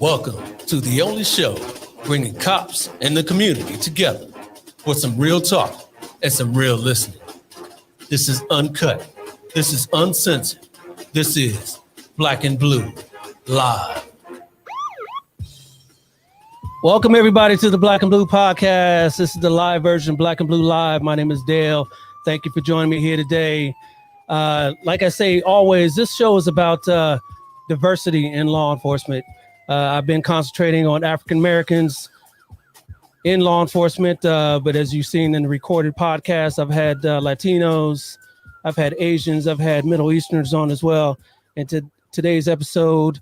Welcome to the only show bringing cops and the community together for some real talk and some real listening. This is uncut. This is uncensored. This is Black and Blue Live. Welcome everybody to the Black and Blue podcast. This is the live version, Black and Blue Live. My name is Dale. Thank you for joining me here today. Like I say always, this show is about diversity in law enforcement. I've been concentrating on African Americans in law enforcement, but as you've seen in the recorded podcast, I've had Latinos, I've had Asians, I've had Middle Easterners on as well. And today's episode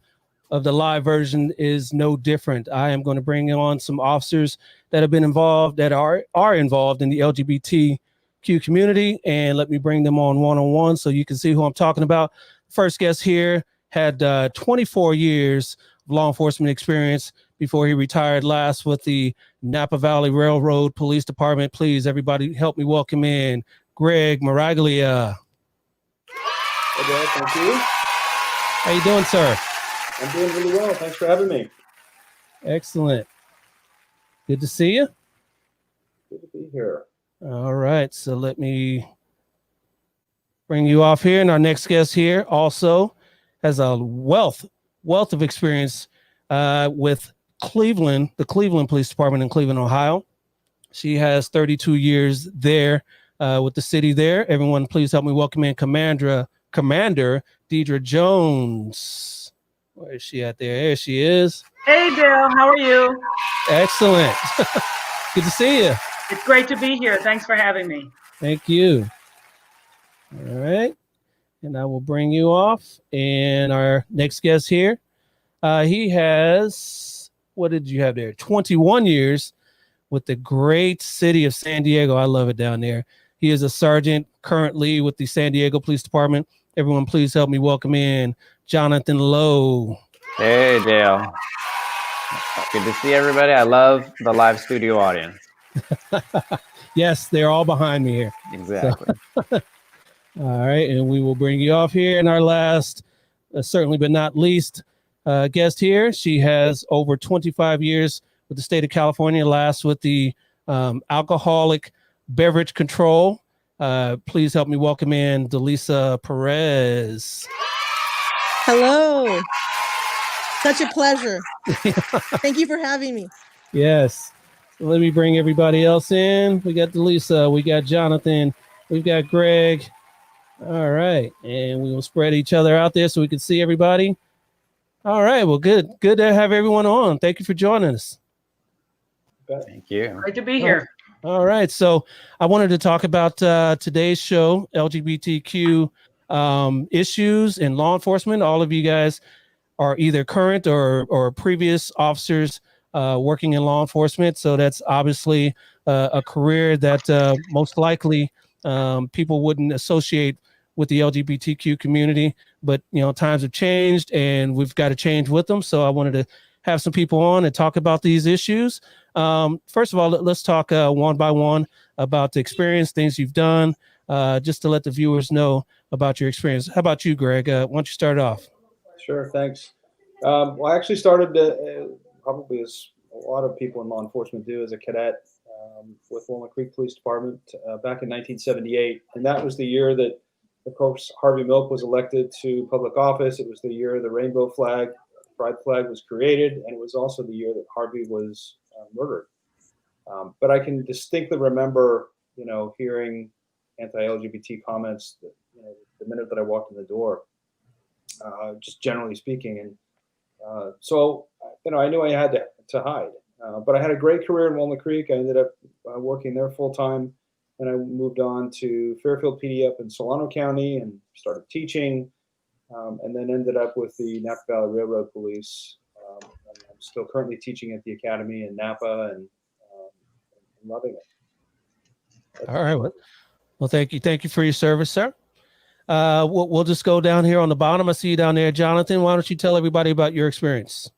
of the live version is no different. I am going to bring on some officers that have been involved, that are involved in the LGBTQ community, and let me bring them on one-on-one so you can see who I'm talking about. First guest here had 24 years of law enforcement experience before he retired last with the Napa Valley Railroad Police Department. Please, everybody, help me welcome in Greg Maraglia. Hey, Dad, thank you. How you doing, sir? I'm doing really well. Thanks for having me. Excellent. Good to see you. Good to be here. All right, so let me bring you off here. And our next guest here also has a wealth of experience with Cleveland, the Cleveland Police Department in Cleveland, Ohio. She has 32 years there with the city there. Everyone, please help me welcome in Commander Deidre Jones. Where is she at there? There she is. Hey, Dale. How are you? Excellent. Good to see you. It's great to be here. Thanks for having me. Thank you. All right. And I will bring you off. And our next guest here, he has, what did you have there? 21 years with the great city of San Diego. I love it down there. He is a sergeant currently with the San Diego Police Department. Everyone, please help me welcome in Jonathan Lowe. Hey, Dale. Good to see everybody. I love the live studio audience. Yes, they're all behind me here. Exactly. So, all right, and we will bring you off here. And our last, certainly but not least, guest here. She has over 25 years with the state of California, last with the alcoholic beverage control. Please help me welcome in Delisa Perez. Hello. Such a pleasure. Thank you for having me. Yes. So let me bring everybody else in. We got Delisa, we got Jonathan, we've got Greg. All right. And we will spread each other out there so we can see everybody. All right. Well, good to have everyone on. Thank you for joining us. Thank you. Great to be here. All right. So I wanted to talk about today's show, LGBTQ issues in law enforcement. All of you guys are either current or previous officers working in law enforcement. So that's obviously a career that most likely people wouldn't associate with the LGBTQ community. But, you know, times have changed and we've got to change with them. So I wanted to have some people on and talk about these issues. First of all, let's talk one by one about the experience, things you've done, just to let the viewers know about your experience. How about you, Greg? Why don't you start off? Sure, thanks. Well, I actually started probably as a lot of people in law enforcement do as a cadet with Walnut Creek Police Department back in 1978. And that was the year that, of course, Harvey Milk was elected to public office. It was the year the rainbow flag, pride flag was created. And it was also the year that Harvey was murdered. But I can distinctly remember, you know, hearing anti-LGBT comments that, you know, the minute that I walked in the door, just generally speaking. And so, you know, I knew I had to hide. But I had a great career in Walnut Creek. I ended up working there full time. And I moved on to Fairfield PD up in Solano County and started teaching. And then ended up with the Napa Valley Railroad Police. And I'm still currently teaching at the academy in Napa and loving it. All right. Well, thank you. Thank you for your service, sir. We'll just go down here on the bottom. I see you down there, Jonathan. Why don't you tell everybody about your experience?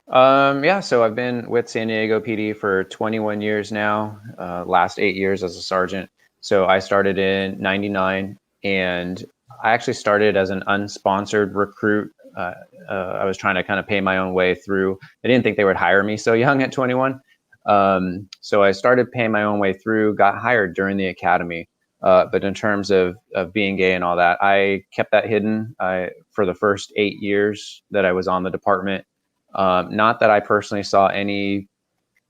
Yeah, so I've been with San Diego PD for 21 years now, last 8 years as a sergeant. So I started in 99 and I actually started as an unsponsored recruit I was trying to kind of pay my own way through. I didn't think they would hire me so young at 21. So I started paying my own way through, got hired during the academy. But in terms of being gay and all that, I kept that hidden for the first 8 years that I was on the department. Not that I personally saw any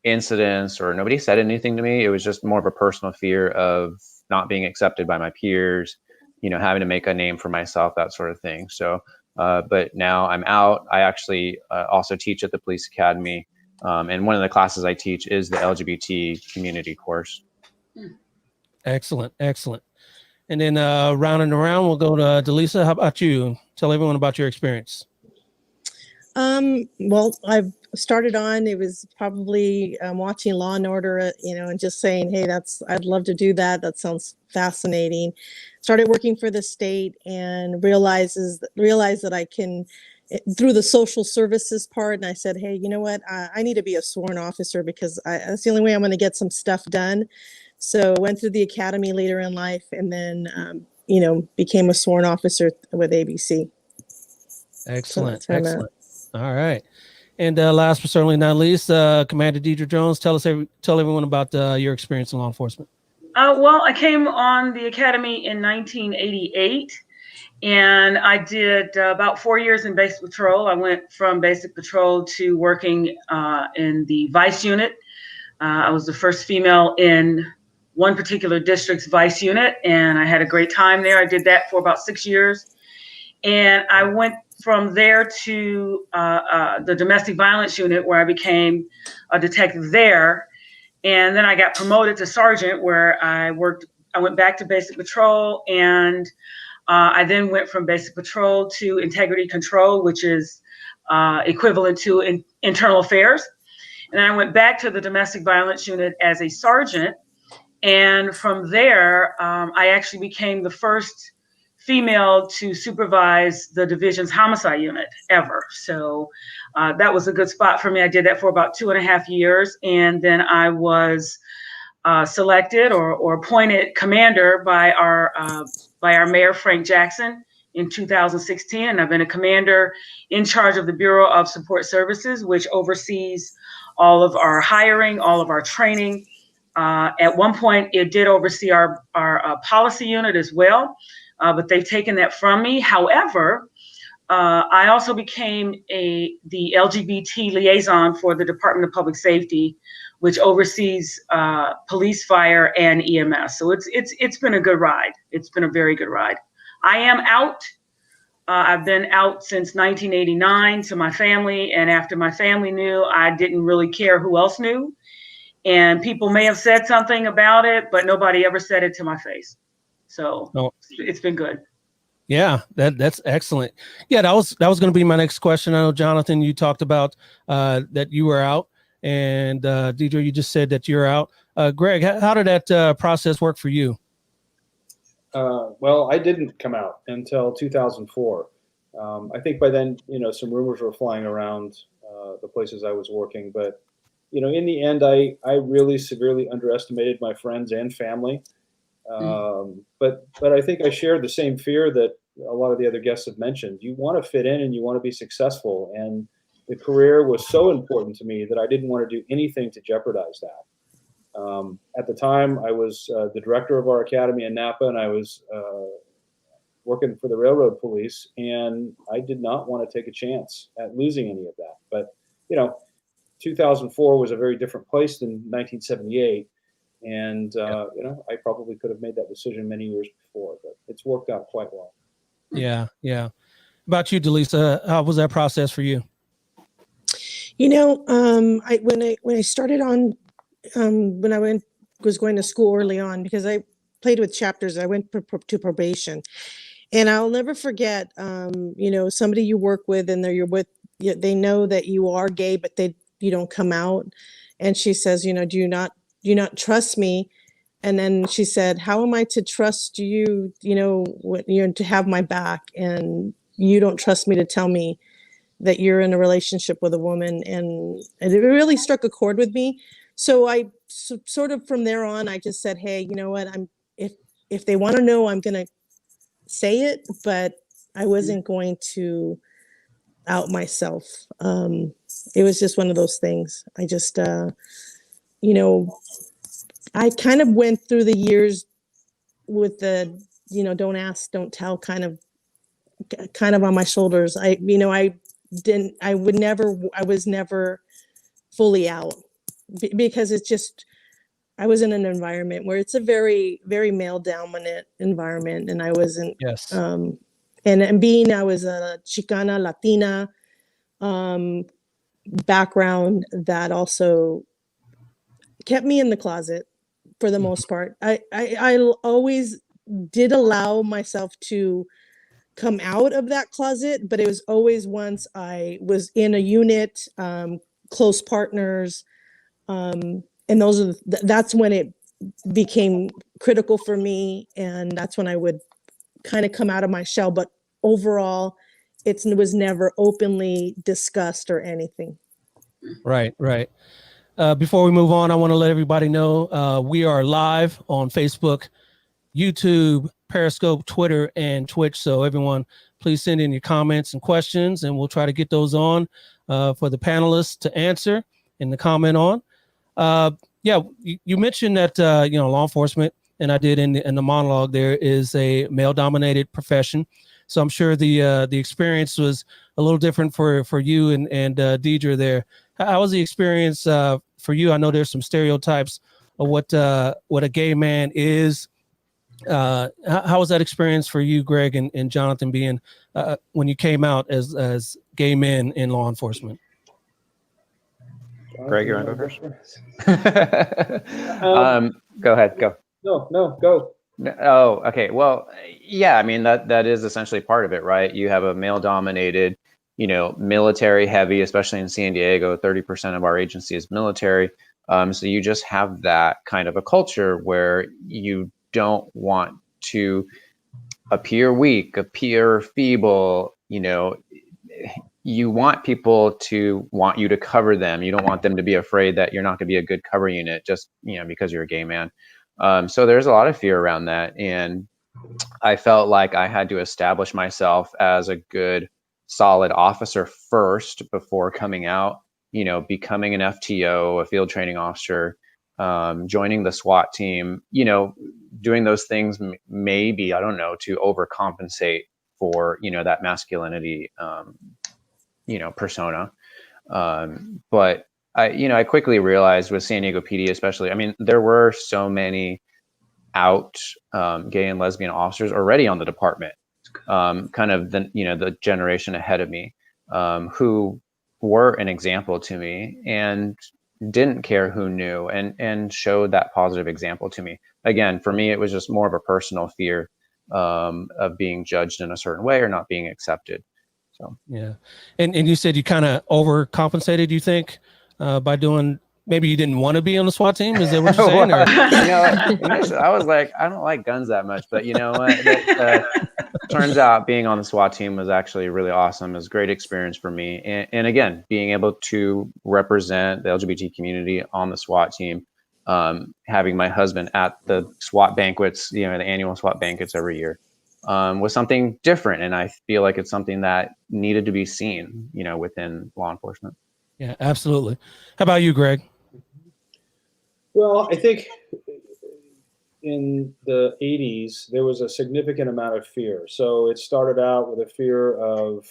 incidents or nobody said anything to me. It was just more of a personal fear of not being accepted by my peers, having to make a name for myself, that sort of thing. So, but now I'm out. I actually also teach at the police academy. And one of the classes I teach is the LGBT community course. Excellent. And then rounding around, we'll go to Delisa. How about you? Tell everyone about your experience. Well, I've started on, it was probably watching Law and Order, and just saying, hey, I'd love to do that. That sounds fascinating. Started working for the state and realized that I can, through the social services part. And I said, hey, you know what? I need to be a sworn officer because that's the only way I'm going to get some stuff done. So went through the academy later in life and then, became a sworn officer with ABC. Excellent. So Excellent. All right. And last but certainly not least, Commander Deidre Jones, tell everyone about your experience in law enforcement. Well, I came on the academy in 1988, and I did about 4 years in basic patrol. I went from basic patrol to working in the vice unit. I was the first female in one particular district's vice unit, and I had a great time there. I did that for about 6 years. And I went from there to the domestic violence unit, where I became a detective there. And then I got promoted to sergeant, where I went back to basic patrol, and I then went from basic patrol to integrity control, which is equivalent to internal affairs. And then I went back to the domestic violence unit as a sergeant. And from there, I actually became the first female to supervise the division's homicide unit ever. So that was a good spot for me. I did that for about 2.5 years. And then I was selected or appointed commander by our mayor, Frank Jackson, in 2016. And I've been a commander in charge of the Bureau of Support Services, which oversees all of our hiring, all of our training. At one point, it did oversee our policy unit as well. But they've taken that from me. However, I also became the LGBT liaison for the Department of Public Safety, which oversees police, fire, and EMS. So it's been a good ride. It's been a very good ride. I am out. I've been out since 1989 to my family, and after my family knew, I didn't really care who else knew. And people may have said something about it, but nobody ever said it to my face. So It's been good. Yeah, that's excellent. Yeah, that was going to be my next question. I know, Jonathan, you talked about that you were out, and Deidre, you just said that you're out. Greg, how did that process work for you? Well, I didn't come out until 2004. I think by then, some rumors were flying around the places I was working, but in the end, I really severely underestimated my friends and family. But I think I shared the same fear that a lot of the other guests have mentioned. You want to fit in and you want to be successful. And the career was so important to me that I didn't want to do anything to jeopardize that. At the time, I was the director of our academy in Napa, and I was working for the railroad police, and I did not want to take a chance at losing any of that. But, 2004 was a very different place than 1978. And, I probably could have made that decision many years before, but it's worked out quite well. Yeah. Yeah. About you, Delisa, how was that process for you? When I started on, when I was going to school early on, because I played with chapters, I went to probation, and I'll never forget, somebody you work with and they know that you are gay, but you don't come out. And she says, do you not trust me? And then she said, how am I to trust you, to have my back, and you don't trust me to tell me that you're in a relationship with a woman? And it really struck a chord with me. So I sort of from there on, I just said, hey, you know what, if they want to know, I'm going to say it, but I wasn't going to out myself. It was just one of those things. I just, you know, I kind of went through the years with the, don't ask, don't tell kind of on my shoulders. I was never fully out because it's just, I was in an environment where it's a very, very male dominant environment. And I wasn't, Yes. and being, I was a Chicana Latina, background that also kept me in the closet for the most part. I always did allow myself to come out of that closet, but it was always once I was in a unit, close partners, and that's when it became critical for me, and that's when I would kind of come out of my shell. But overall, it was never openly discussed or anything. Right. Before we move on, I want to let everybody know we are live on Facebook, YouTube, Periscope, Twitter, and Twitch. So everyone, please send in your comments and questions, and we'll try to get those on for the panelists to answer and to comment on. You mentioned that law enforcement, and I did in the monologue, there is a male-dominated profession. So I'm sure the experience was a little different for you and Deidre there. How was the experience for you? I know there's some stereotypes of what a gay man is. How was that experience for you, Greg and Jonathan, being when you came out as gay men in law enforcement? Greg, you want to go first? Go ahead. Go. No, go. Oh, okay. Well, yeah, I mean, that is essentially part of it, right? You have a male-dominated, military heavy, especially in San Diego, 30% of our agency is military. So you just have that kind of a culture where you don't want to appear weak, appear feeble, you want people to want you to cover them. You don't want them to be afraid that you're not going to be a good cover unit just, because you're a gay man. So there's a lot of fear around that. And I felt like I had to establish myself as a good, solid officer first before coming out, becoming an FTO, a field training officer, joining the SWAT team, doing those things maybe, I don't know, to overcompensate for, that masculinity, persona. But I quickly realized with San Diego PD, especially, I mean, there were so many out gay and lesbian officers already on the department, kind of the generation ahead of me, who were an example to me and didn't care who knew and showed that positive example to me. Again, for me, it was just more of a personal fear of being judged in a certain way or not being accepted. So yeah, and you said you kind of overcompensated, you think, by doing. Maybe you didn't want to be on the SWAT team. Is that what you're saying? Or? I was like, I don't like guns that much, but turns out being on the SWAT team was actually really awesome. It was a great experience for me, and again, being able to represent the LGBT community on the SWAT team, having my husband at the SWAT banquets, the annual SWAT banquets every year. Was something different, and I feel like it's something that needed to be seen, within law enforcement. Yeah, absolutely. How about you, Greg? Well, I think in the 80s, there was a significant amount of fear. So it started out with a fear of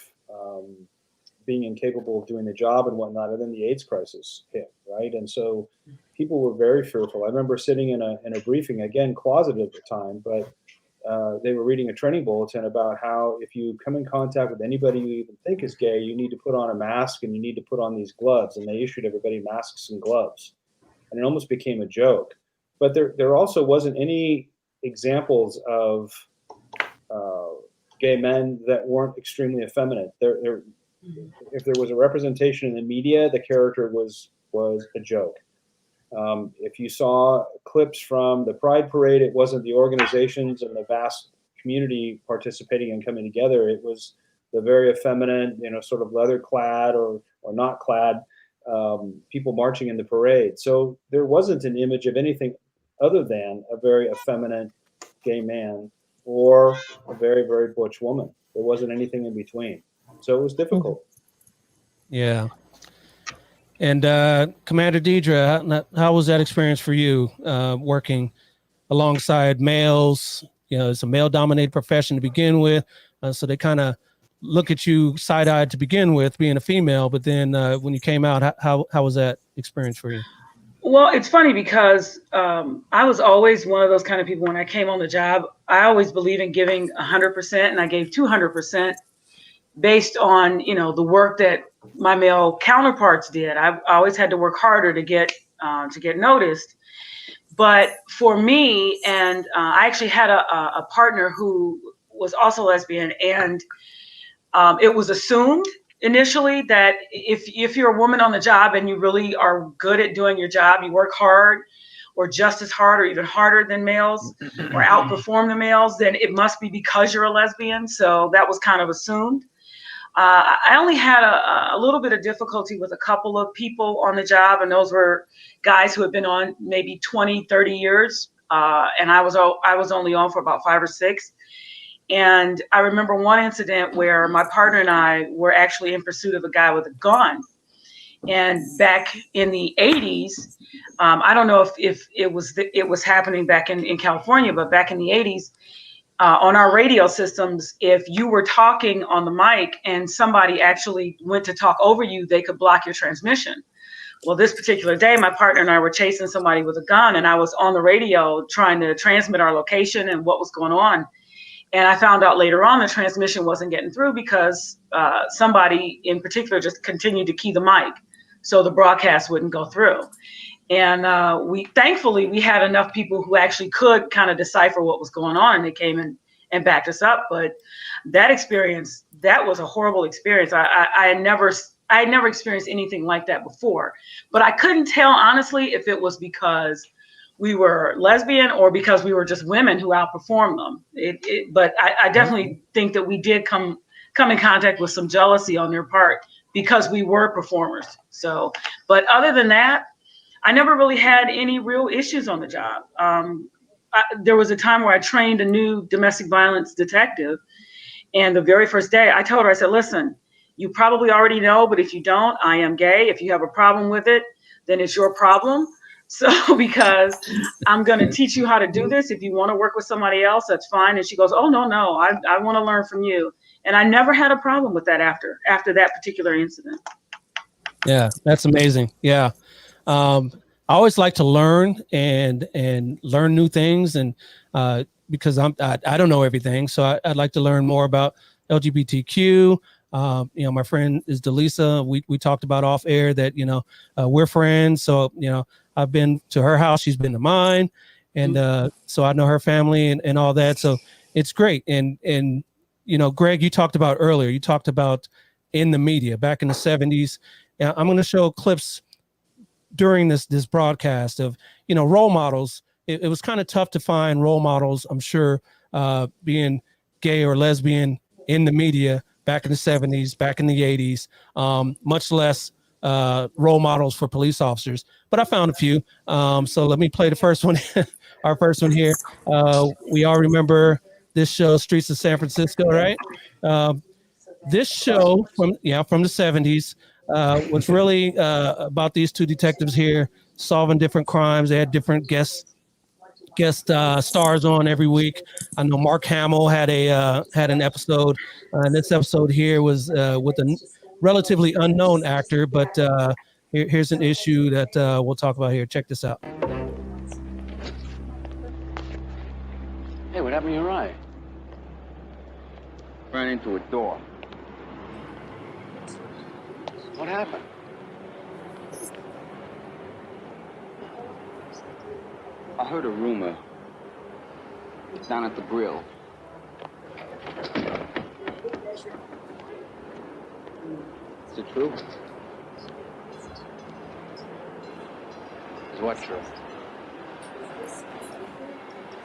being incapable of doing the job and whatnot, and then the AIDS crisis hit, right? And so people were very fearful. I remember sitting in a briefing, again, closeted at the time, but they were reading a training bulletin about how if you come in contact with anybody you even think is gay, you need to put on a mask and you need to put on these gloves. And they issued everybody masks and gloves. And it almost became a joke. But there also wasn't any examples of gay men that weren't extremely effeminate. If there was a representation in the media, the character was a joke. If you saw clips from the Pride Parade, it wasn't the organizations and the vast community participating and coming together. It was the very effeminate, sort of leather clad or not clad people marching in the parade. So there wasn't an image of anything other than a very effeminate gay man or a very, very butch woman. There wasn't anything in between. So it was difficult. Yeah. And Commander Deidre, how was that experience for you, working alongside males? You know, it's a male-dominated profession to begin with, so they kind of look at you side-eyed to begin with, being a female. But then when you came out, how was that experience for you? Well, it's funny because I was always one of those kind of people. When I came on the job, I always believe in giving 100%, and I gave 200% based on, you know, the work that my male counterparts did. I always had to work harder to get noticed. But for me, and I actually had a partner who was also lesbian, and it was assumed initially that if you're a woman on the job and you really are good at doing your job, you work hard or just as hard or even harder than males or outperform the males, then it must be because you're a lesbian. So that was kind of assumed. I only had a little bit of difficulty with a couple of people on the job, and those were guys who had been on maybe 20, 30 years. And I was only on for about 5 or 6. And I remember one incident where my partner and I were actually in pursuit of a guy with a gun. And back in the 80s, I don't know if it was happening back in California, but back in the 80s, on our radio systems, if you were talking on the mic and somebody actually went to talk over you, they could block your transmission. Well, this particular day, my partner and I were chasing somebody with a gun, and I was on the radio trying to transmit our location and what was going on. And I found out later on the transmission wasn't getting through because somebody in particular just continued to key the mic, so the broadcast wouldn't go through. And we thankfully had enough people who actually could kind of decipher what was going on, and they came in and backed us up. But that experience, that was a horrible experience. I had never experienced anything like that before, but I couldn't tell honestly if it was because we were lesbian or because we were just women who outperformed them. But I definitely think that we did come in contact with some jealousy on their part because we were performers. So, but other than that, I never really had any real issues on the job. There was a time where I trained a new domestic violence detective, and the very first day I told her, I said, listen, you probably already know, but if you don't, I am gay. If you have a problem with it, then it's your problem. So because I'm going to teach you how to do this. If you want to work with somebody else, that's fine. And she goes, oh, no, I want to learn from you. And I never had a problem with that after that particular incident. Yeah, that's amazing. Yeah. I always like to learn and learn new things, and because I don't know everything, so I'd like to learn more about LGBTQ. You know, my friend is Delisa. We talked about off air that, you know, we're friends. So, you know, I've been to her house, she's been to mine, and so I know her family and all that. So it's great. And you know, Greg, you talked about earlier. You talked about in the media back in the 70s. I'm going to show clips during this broadcast of, you know, role models. It was kind of tough to find role models, I'm sure, being gay or lesbian in the media back in the 70s, back in the 80s, much less role models for police officers. But I found a few. So let me play the first one. Our first one here. We all remember this show, Streets of San Francisco, right? This show from the 70s was really about these two detectives here solving different crimes. They had different guest stars on every week. I know Mark Hamill had an episode, and this episode here was with a relatively unknown actor. But here's an issue that we'll talk about here. Check this out. Hey, what happened to your eye? Ran into a door. What happened? I heard a rumor down at the grill. Is it true? Is what true?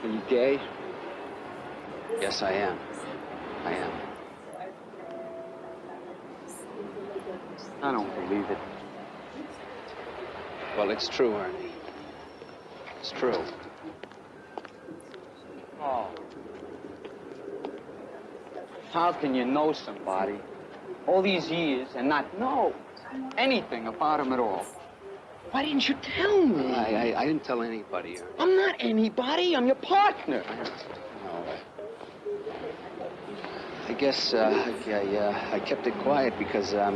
Are you gay? Yes, I am. I am. I don't believe it. Well, it's true, Ernie. It's true. Oh. How can you know somebody all these years and not know? anything about him at all. Why didn't you tell me? I didn't tell anybody. I'm not anybody. I'm your partner. No. I guess I kept it quiet because I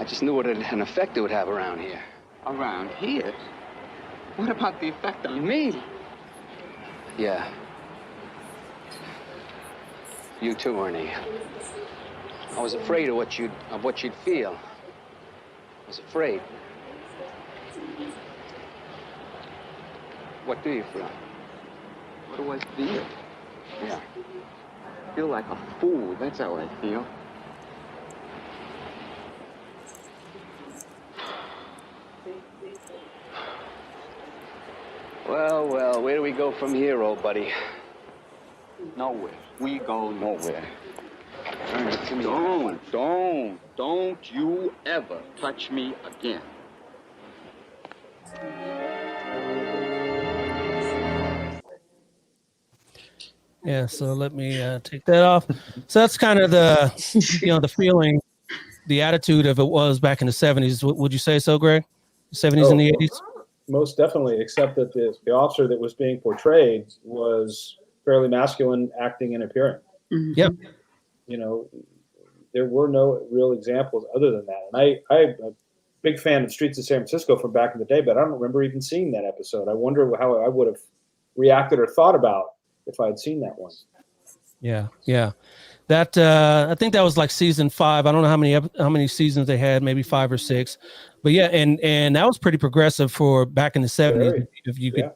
just knew what an effect it would have around here. Around here? What about the effect on me? Yeah. You too, Ernie. I was afraid of what you'd feel. I was afraid. What do you feel? What do I feel? Yeah. I feel like a fool. That's how I feel. Well, where do we go from here, old buddy? Nowhere. We go nowhere. Ernie, give me a Don't you ever touch me again. Yeah, so let me take that off. So that's kind of the, the feeling, the attitude of it was back in the 70s. Would you say so, Greg? 70s and the 80s? Most definitely, except that the officer that was being portrayed was fairly masculine, acting and appearing. Yep. There were no real examples other than that. And I'm a big fan of Streets of San Francisco from back in the day, but I don't remember even seeing that episode. I wonder how I would have reacted or thought about if I had seen that one. Yeah. That I think that was like season 5. I don't know how many seasons they had, maybe 5 or 6, but yeah, and that was pretty progressive for back in the 70s. Very. If you could,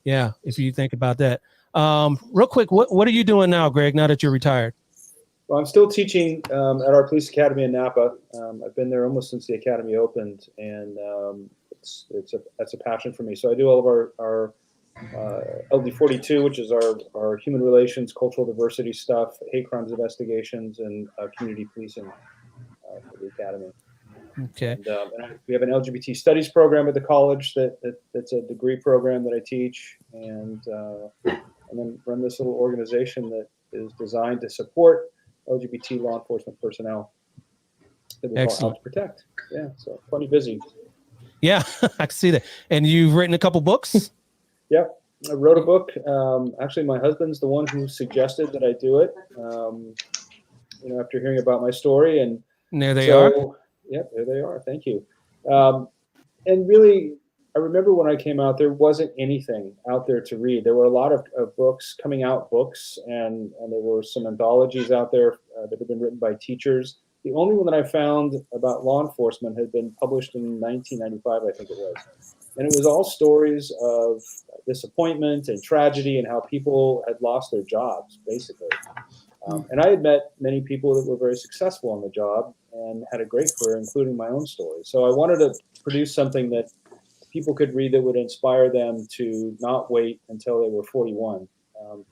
if you think about that. Real quick, what are you doing now, Greg? Now that you're retired? Well, I'm still teaching at our police academy in Napa. I've been there almost since the academy opened, and that's a passion for me. So I do all of our LD42, which is our human relations, cultural diversity stuff, hate crimes investigations, and community policing for the academy. Okay. And we have an LGBT studies program at the college that's a degree program that I teach, and then run this little organization that is designed to support LGBT law enforcement personnel that we call Out to Protect. Yeah, so plenty busy. Yeah, I can see that. And you've written a couple books? Yep. I wrote a book. Actually, my husband's the one who suggested that I do it, after hearing about my story. And there they are. Yep, there they are. Thank you. And really, I remember when I came out, there wasn't anything out there to read. There were a lot of books, coming out books, and there were some anthologies out there that had been written by teachers. The only one that I found about law enforcement had been published in 1995, I think it was. And it was all stories of disappointment and tragedy and how people had lost their jobs, basically. And I had met many people that were very successful on the job and had a great career, including my own story. So I wanted to produce something that people could read that would inspire them to not wait until they were 41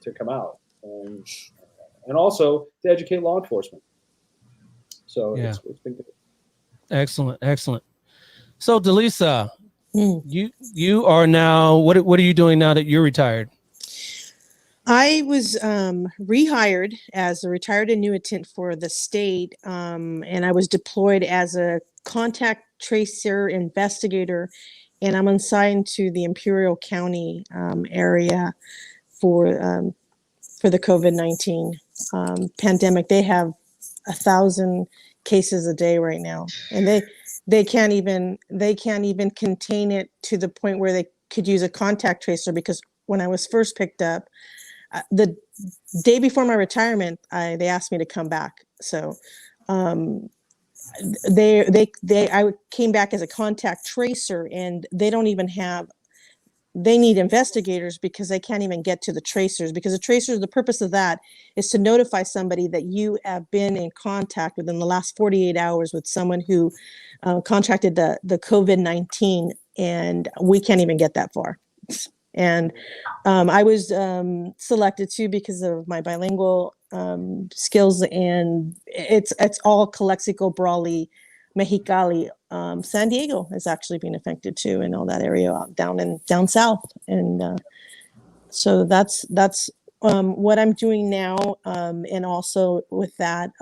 to come out, and also to educate law enforcement. So it's been good. Excellent. So Delisa, you are now, what are you doing now that you're retired? I was rehired as a retired annuitant for the state, and I was deployed as a contact tracer investigator, and I'm assigned to the Imperial County area for the COVID-19 pandemic. They have 1,000 cases a day right now, and they can't even contain it to the point where they could use a contact tracer, because when I was first picked up, the day before my retirement, they asked me to come back. So I came back as a contact tracer, and they don't even have, they need investigators because they can't even get to the tracers, because the tracers, the purpose of that is to notify somebody that you have been in contact within the last 48 hours with someone who contracted the COVID-19, and we can't even get that far. And I was selected too because of my bilingual skills, and it's all Calexico, Brawley, Mexicali. San Diego is actually being affected too, and all that area down south. And so that's what I'm doing now. And also with that,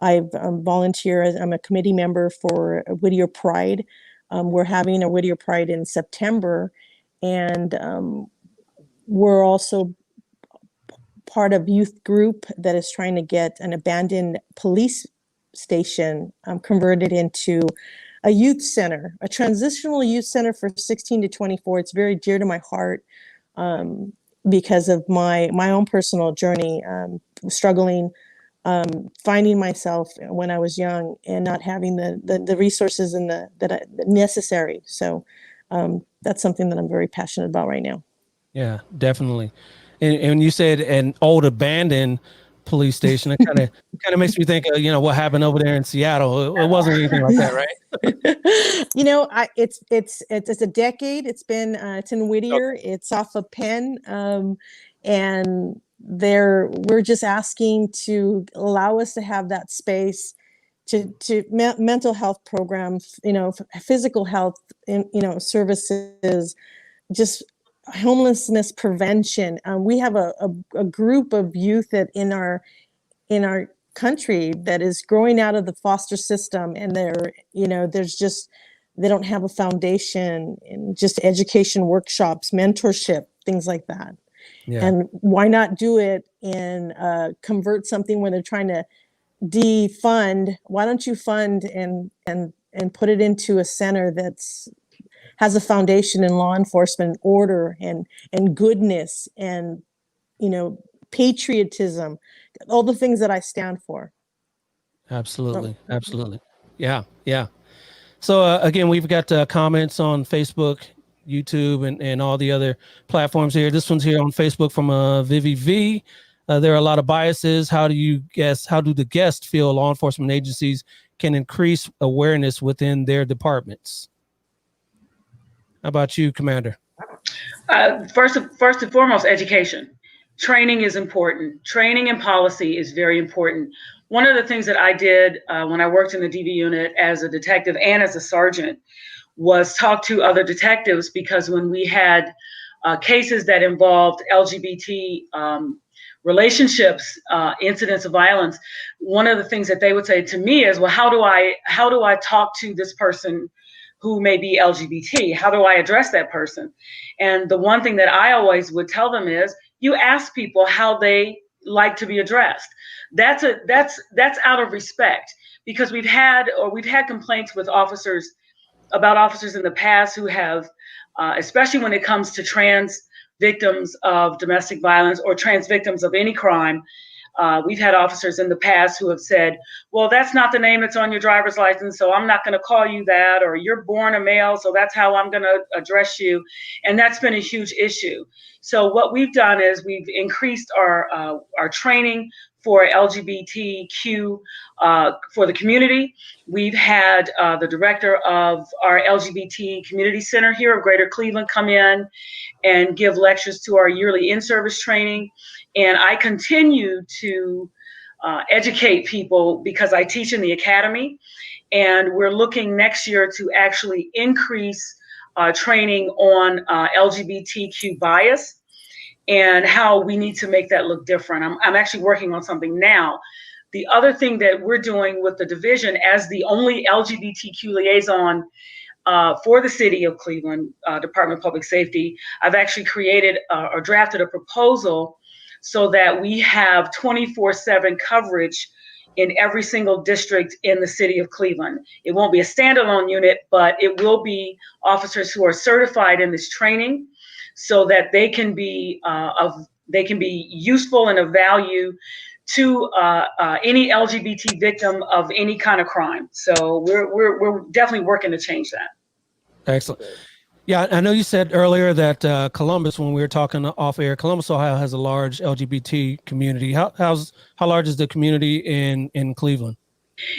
I've volunteered. I'm a committee member for Whittier Pride. We're having a Whittier Pride in September, and we're also part of youth group that is trying to get an abandoned police station converted into a youth center, a transitional youth center for 16 to 24. It's very dear to my heart because of my own personal journey, struggling, finding myself when I was young and not having the resources and that necessary. So that's something that I'm very passionate about right now. Yeah, definitely. And you said an old abandoned police station. It kind of makes me think of, what happened over there in Seattle. It wasn't anything like that, right? It's a decade. It's in Whittier. Okay. It's off of Penn, and we're just asking to allow us to have that space to mental health programs, physical health, services, just homelessness prevention. We have a group of youth that in our country that is growing out of the foster system, and they don't have a foundation, and just education workshops, mentorship, things like that. Yeah. And why not do it and convert something when they're trying to defund? Why don't you fund and put it into a center that's has a foundation in law enforcement, order, and goodness, and patriotism, all the things that I stand for. Absolutely. Yeah. So again, we've got comments on Facebook, YouTube, and all the other platforms here. This one's here on Facebook from Vivi V. There are a lot of biases. How do the guests feel law enforcement agencies can increase awareness within their departments? How about you, Commander? First and foremost, education. Training is important. Training and policy is very important. One of the things that I did when I worked in the DV unit as a detective and as a sergeant was talk to other detectives, because when we had cases that involved LGBT relationships, incidents of violence, one of the things that they would say to me is, well, how do I talk to this person who may be LGBT? How do I address that person? And the one thing that I always would tell them is, you ask people how they like to be addressed. That's out of respect, because we've had complaints with officers in the past who have, especially when it comes to trans victims of domestic violence or trans victims of any crime. We've had officers in the past who have said, well, that's not the name that's on your driver's license, so I'm not going to call you that, or you're born a male, so that's how I'm going to address you. And that's been a huge issue. So what we've done is we've increased our training for LGBTQ for the community. We've had the director of our LGBT community center here of Greater Cleveland come in and give lectures to our yearly in-service training. And I continue to educate people because I teach in the academy, and we're looking next year to actually increase training on LGBTQ bias and how we need to make that look different. I'm actually working on something now. The other thing that we're doing with the division, as the only LGBTQ liaison for the city of Cleveland, Department of Public Safety, I've actually created or drafted a proposal so that we have 24/7 coverage in every single district in the city of Cleveland. It won't be a standalone unit, but it will be officers who are certified in this training, so that they can be useful and of value to any LGBT victim of any kind of crime. So we're definitely working to change that. Excellent. Yeah, I know you said earlier that Columbus, when we were talking off air, Columbus, Ohio has a large LGBT community. How large is the community in Cleveland?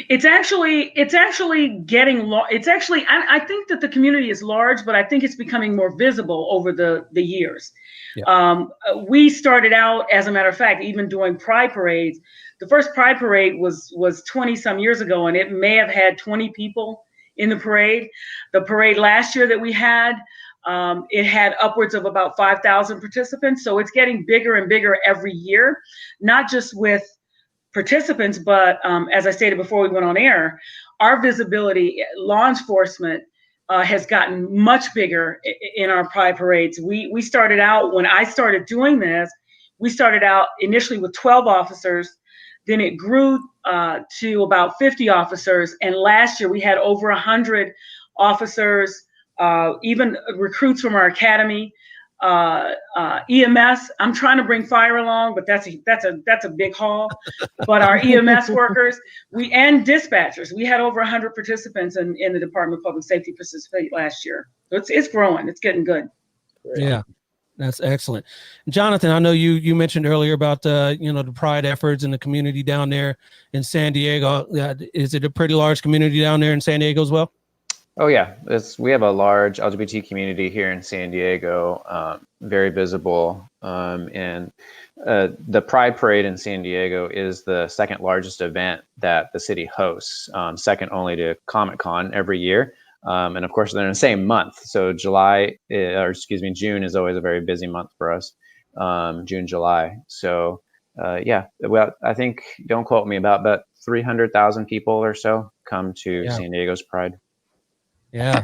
It's actually getting I think that the community is large, but I think it's becoming more visible over the years. Yeah. We started out, as a matter of fact, even doing pride parades. The first pride parade was 20 some years ago, and it may have had 20 people in the parade. The parade last year that we had, it had upwards of about 5,000 participants. So it's getting bigger and bigger every year, not just with participants, but as I stated before we went on air, our visibility, law enforcement, has gotten much bigger in our Pride parades. We started out, when I started doing this, we started out initially with 12 officers, then it grew to about 50 officers, and last year we had over 100 officers, even recruits from our academy. EMS. I'm trying to bring fire along, but that's a big haul. But our EMS workers, and dispatchers, we had over 100 participants in the Department of Public Safety participate last year. So it's growing. It's getting good. Yeah, that's excellent. Jonathan, I know you mentioned earlier about the Pride efforts in the community down there in San Diego. Is it a pretty large community down there in San Diego as well? Oh yeah, we have a large LGBT community here in San Diego, very visible, and the Pride Parade in San Diego is the second largest event that the city hosts, second only to Comic-Con every year, and of course they're in the same month. So June is always a very busy month for us, June, July. So yeah, well, I think, don't quote me, about 300,000 people or so come to San Diego's Pride. Yeah,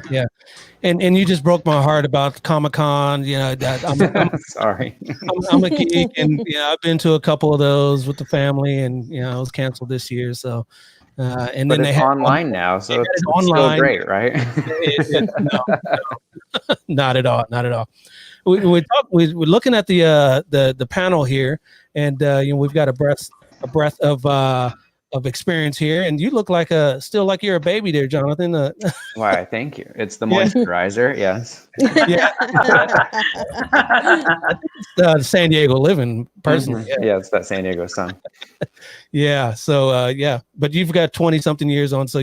and you just broke my heart about Comic-Con. I'm sorry. I'm a geek, and I've been to a couple of those with the family, and it was canceled this year. So, and but then it's they have online now, so it's online. Still great, right? No, not at all, not at all. We're looking at the panel here, and we've got a breadth of experience here, and you look like still like you're a baby there, Jonathan. Why, thank you. It's the moisturizer. Yes. Yeah. San Diego living personally. Mm-hmm. Yeah, it's that San Diego sun. Yeah. So but you've got 20 something years on, so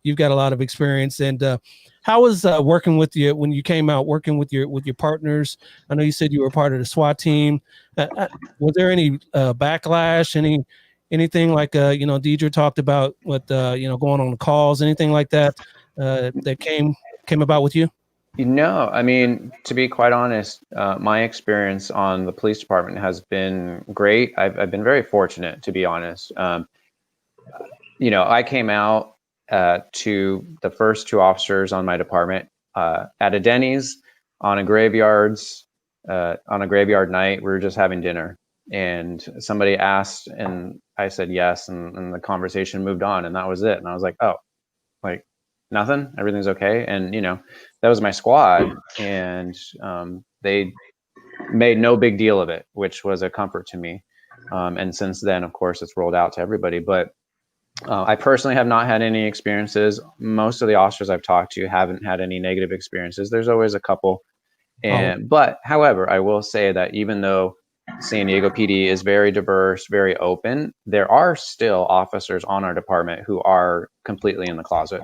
you've got a lot of experience. And how was working with you when you came out, working with your partners? I know you said you were part of the SWAT team. Was there any backlash? Anything like Deidre talked about with going on the calls, anything like that that came about with you? I mean, to be quite honest, my experience on the police department has been great. I've been very fortunate, to be honest. I came out to the first two officers on my department at a Denny's on a graveyard night. We were just having dinner, and somebody asked, and I said yes, and the conversation moved on, and that was it. And I was like, oh, like nothing, everything's okay. And that was my squad, and they made no big deal of it, which was a comfort to me. And since then, of course, it's rolled out to everybody. But I personally have not had any experiences. Most of the officers I've talked to haven't had any negative experiences. There's always a couple. But however, I will say that even though San Diego PD is very diverse, very open, there are still officers on our department who are completely in the closet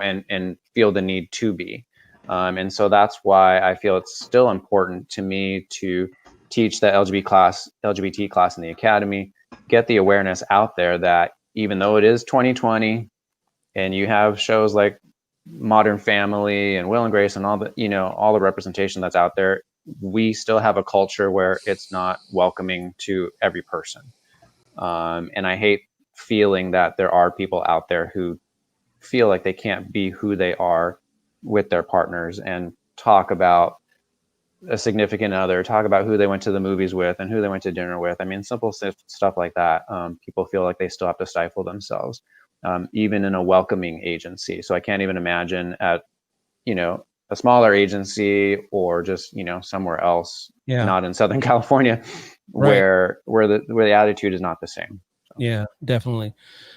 and feel the need to be. And so that's why I feel it's still important to me to teach the LGBT class in the academy, get the awareness out there that even though it is 2020 and you have shows like Modern Family and Will and Grace and all the representation that's out there, we still have a culture where it's not welcoming to every person. And I hate feeling that there are people out there who feel like they can't be who they are with their partners and talk about a significant other, talk about who they went to the movies with and who they went to dinner with. I mean, simple stuff like that. People feel like they still have to stifle themselves, even in a welcoming agency. So I can't even imagine at, a smaller agency or just, somewhere else, not in Southern California, where the attitude is not the same. So. Yeah, definitely.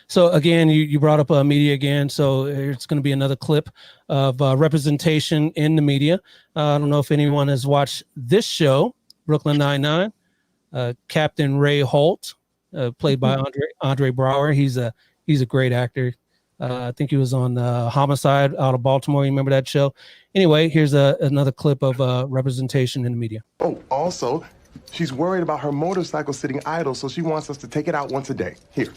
So again, you brought up media again. So it's going to be another clip of representation in the media. I don't know if anyone has watched this show, Brooklyn Nine-Nine. Captain Ray Holt, played by Andre Braugher. He's a great actor. I think he was on Homicide out of Baltimore. You remember that show? Anyway, here's another clip of representation in the media. Oh, also, she's worried about her motorcycle sitting idle, so she wants us to take it out once a day. Here.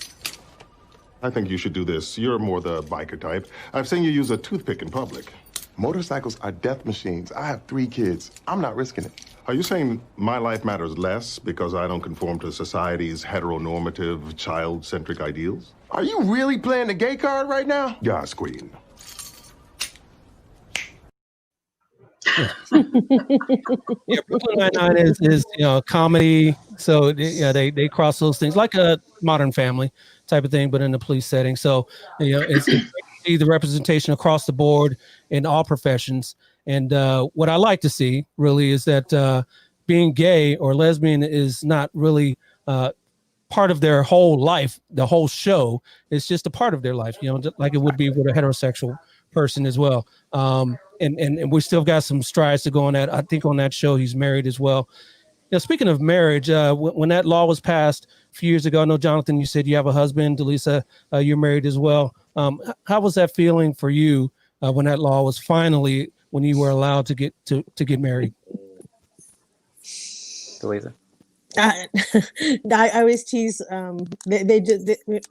I think you should do this. You're more the biker type. I've seen you use a toothpick in public. Motorcycles are death machines. I have 3 kids. I'm not risking it. Are you saying my life matters less because I don't conform to society's heteronormative, child-centric ideals? Are you really playing the gay card right now? Yes, Queen. Yeah, Brooklyn Nine-Nine is a comedy, so they cross those things like a Modern Family type of thing, but in the police setting. So it's great to see the representation across the board in all professions. And what I like to see really is that being gay or lesbian is not really part of their whole life. The whole show is just a part of their life, like it would be with a heterosexual person as well. And we still got some strides to go on that. I think on that show he's married as well. Speaking of marriage, when that law was passed a few years ago, I know, Jonathan, you said you have a husband. Delisa, you're married as well. How was that feeling for you when that law was finally, when you were allowed to get married? Delisa. I always tease.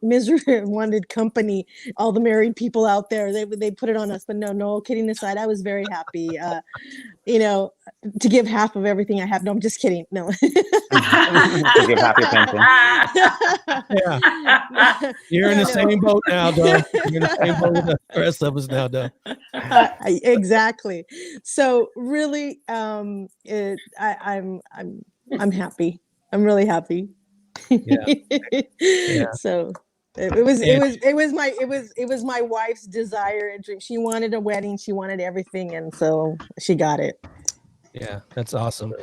Misery wanted company. All the married people out there, they put it on us. But no. Kidding aside, I was very happy. To give half of everything I have. No, I'm just kidding. No. To give half your pension. Yeah. You're in the same boat now, though. You're in the same boat with the rest of us now, though. Exactly. So really, I'm happy. I'm really happy. Yeah. So it was my wife's desire and dream. She wanted a wedding. She wanted everything, and so she got it. Yeah, that's awesome.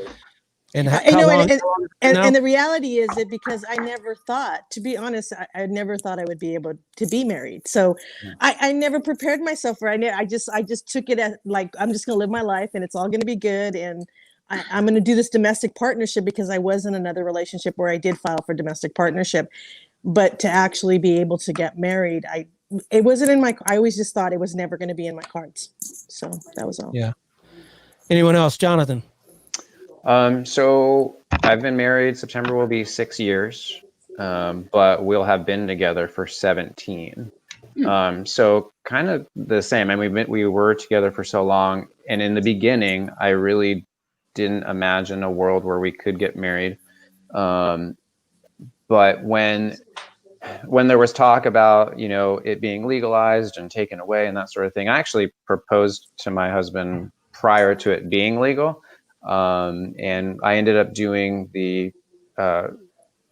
And and the reality is that because I never thought, to be honest, I never thought I would be able to be married. So I never prepared myself for it. I just took it as like, I'm just going to live my life and it's all going to be good. And I'm going to do this domestic partnership because I was in another relationship where I did file for domestic partnership. But to actually be able to get married, it wasn't in my, I always just thought it was never going to be in my cards. So that was all. Yeah. Anyone else? Jonathan? So I've been married. September will be 6 years, but we'll have been together for 17. So kind of the same. I mean, we were together for so long, and in the beginning, I really didn't imagine a world where we could get married. But when there was talk about, it being legalized and taken away and that sort of thing, I actually proposed to my husband prior to it being legal. And I ended up doing the,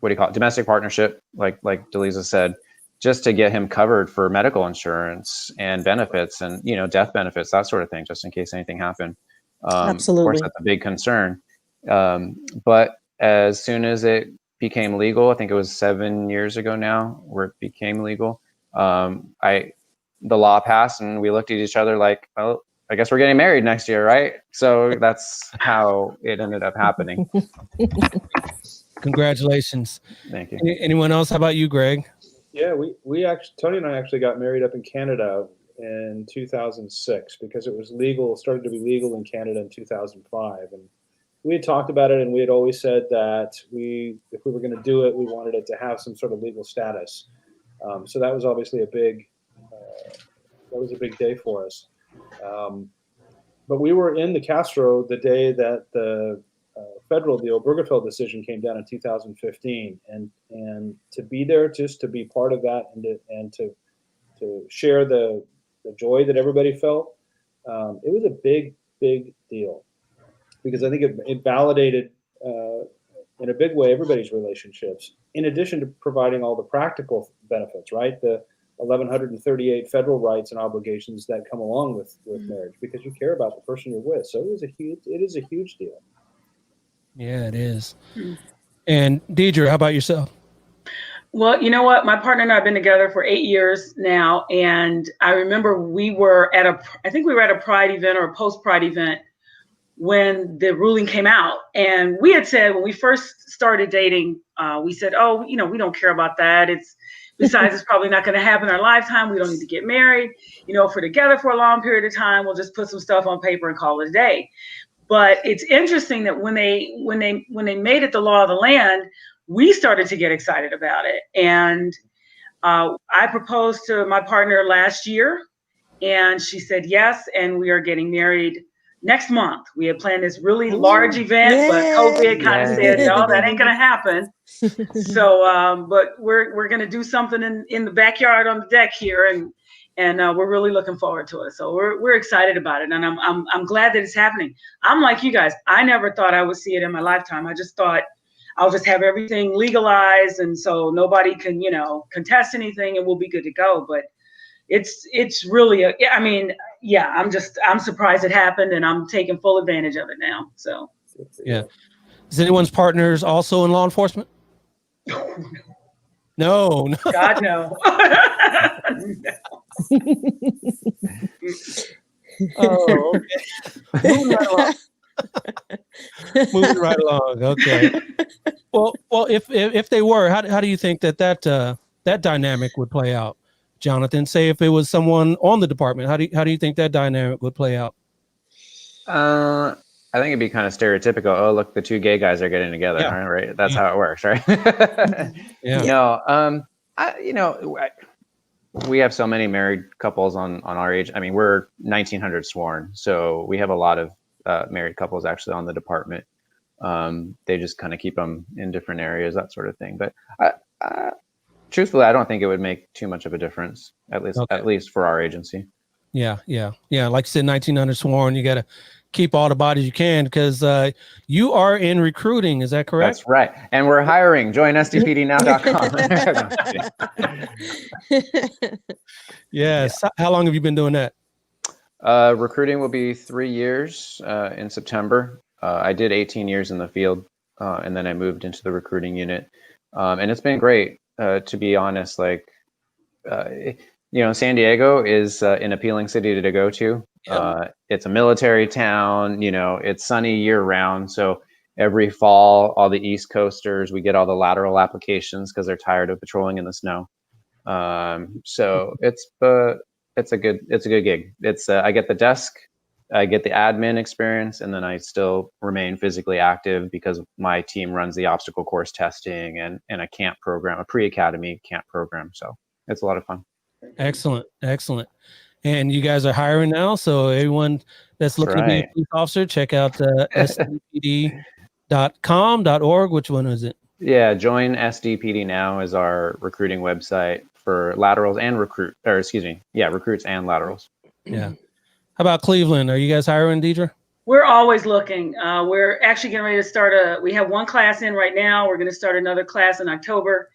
domestic partnership, like Delisa said, just to get him covered for medical insurance and benefits and, death benefits, that sort of thing, just in case anything happened. Absolutely. Of course, that's a big concern. But as soon as it became legal, I think it was 7 years ago now, where it became legal, the law passed and we looked at each other like, well, I guess we're getting married next year, right? So that's how it ended up happening. Congratulations. Thank you. Anyone else? How about you, Greg? Yeah, we actually, Tony and I actually got married up in Canada in 2006 because it was legal, started to be legal in Canada in 2005. And we had talked about it, and we had always said that if we were going to do it, we wanted it to have some sort of legal status. So that was obviously a big day for us. But we were in the Castro the day that the the Obergefell decision came down in 2015, and to be there, just to be part of that, and to share the joy that everybody felt, it was a big deal, because I think it validated in a big way everybody's relationships, in addition to providing all the practical benefits, right? The 1,138 federal rights and obligations that come along with marriage, because you care about the person you're with. So it is a huge deal. Yeah, it is. And Deidre, how about yourself? Well, you know what? My partner and I have been together for 8 years now. And I remember we were at a Pride event or a post-Pride event when the ruling came out. And we had said, when we first started dating, we said, oh, we don't care about that. Besides, it's probably not going to happen in our lifetime. We don't need to get married. If we're together for a long period of time, we'll just put some stuff on paper and call it a day. But it's interesting that when they made it the law of the land, we started to get excited about it. And I proposed to my partner last year, and she said yes, and we are getting married next month. We had planned this really large event, but COVID kind of said, no, that ain't gonna happen. So, but we're gonna do something in the backyard on the deck here, and we're really looking forward to it. So we're excited about it, and I'm glad that it's happening. I'm like you guys. I never thought I would see it in my lifetime. I just thought I'll just have everything legalized, and so nobody can, contest anything, and we'll be good to go. But it's really I'm surprised it happened, and I'm taking full advantage of it now. So yeah. Is anyone's partners also in law enforcement? No. God, no. Oh, okay. Moving right along. Okay. Well, if they were, how do you think that dynamic would play out, Jonathan? Say if it was someone on the department, how do you think that dynamic would play out? I think it'd be kind of stereotypical. Oh, look, the two gay guys are getting together. Yeah. Right? That's how it works, right? Yeah. No, we have so many married couples on our age. I mean, we're 1900 sworn, so we have a lot of married couples actually on the department. They just kind of keep them in different areas, that sort of thing. But truthfully, I don't think it would make too much of a difference, at least for our agency. Yeah. Like you said, 1900 sworn. You got to keep all the bodies you can because you are in recruiting. Is that correct? That's right. And we're hiring. Join SDPDnow.com. Yes. Yeah. How long have you been doing that? Recruiting will be 3 years in September. I did 18 years in the field, and then I moved into the recruiting unit. And it's been great, to be honest. Like, San Diego is an appealing city to go to. Yep. It's a military town, it's sunny year round. So every fall, all the East Coasters, we get all the lateral applications because they're tired of patrolling in the snow. So it's a good gig. I get the desk, I get the admin experience, and then I still remain physically active because my team runs the obstacle course testing and a camp program, a pre-academy camp program. So it's a lot of fun. Excellent. And you guys are hiring now, so everyone that's looking to be a police officer, check out sdpd.com.org. Which one is it? Yeah, join SDPD Now is our recruiting website for laterals and recruits and laterals. Yeah. How about Cleveland? Are you guys hiring, Deidre? We're always looking. We're actually getting ready to start we have one class in right now. We're going to start another class in October.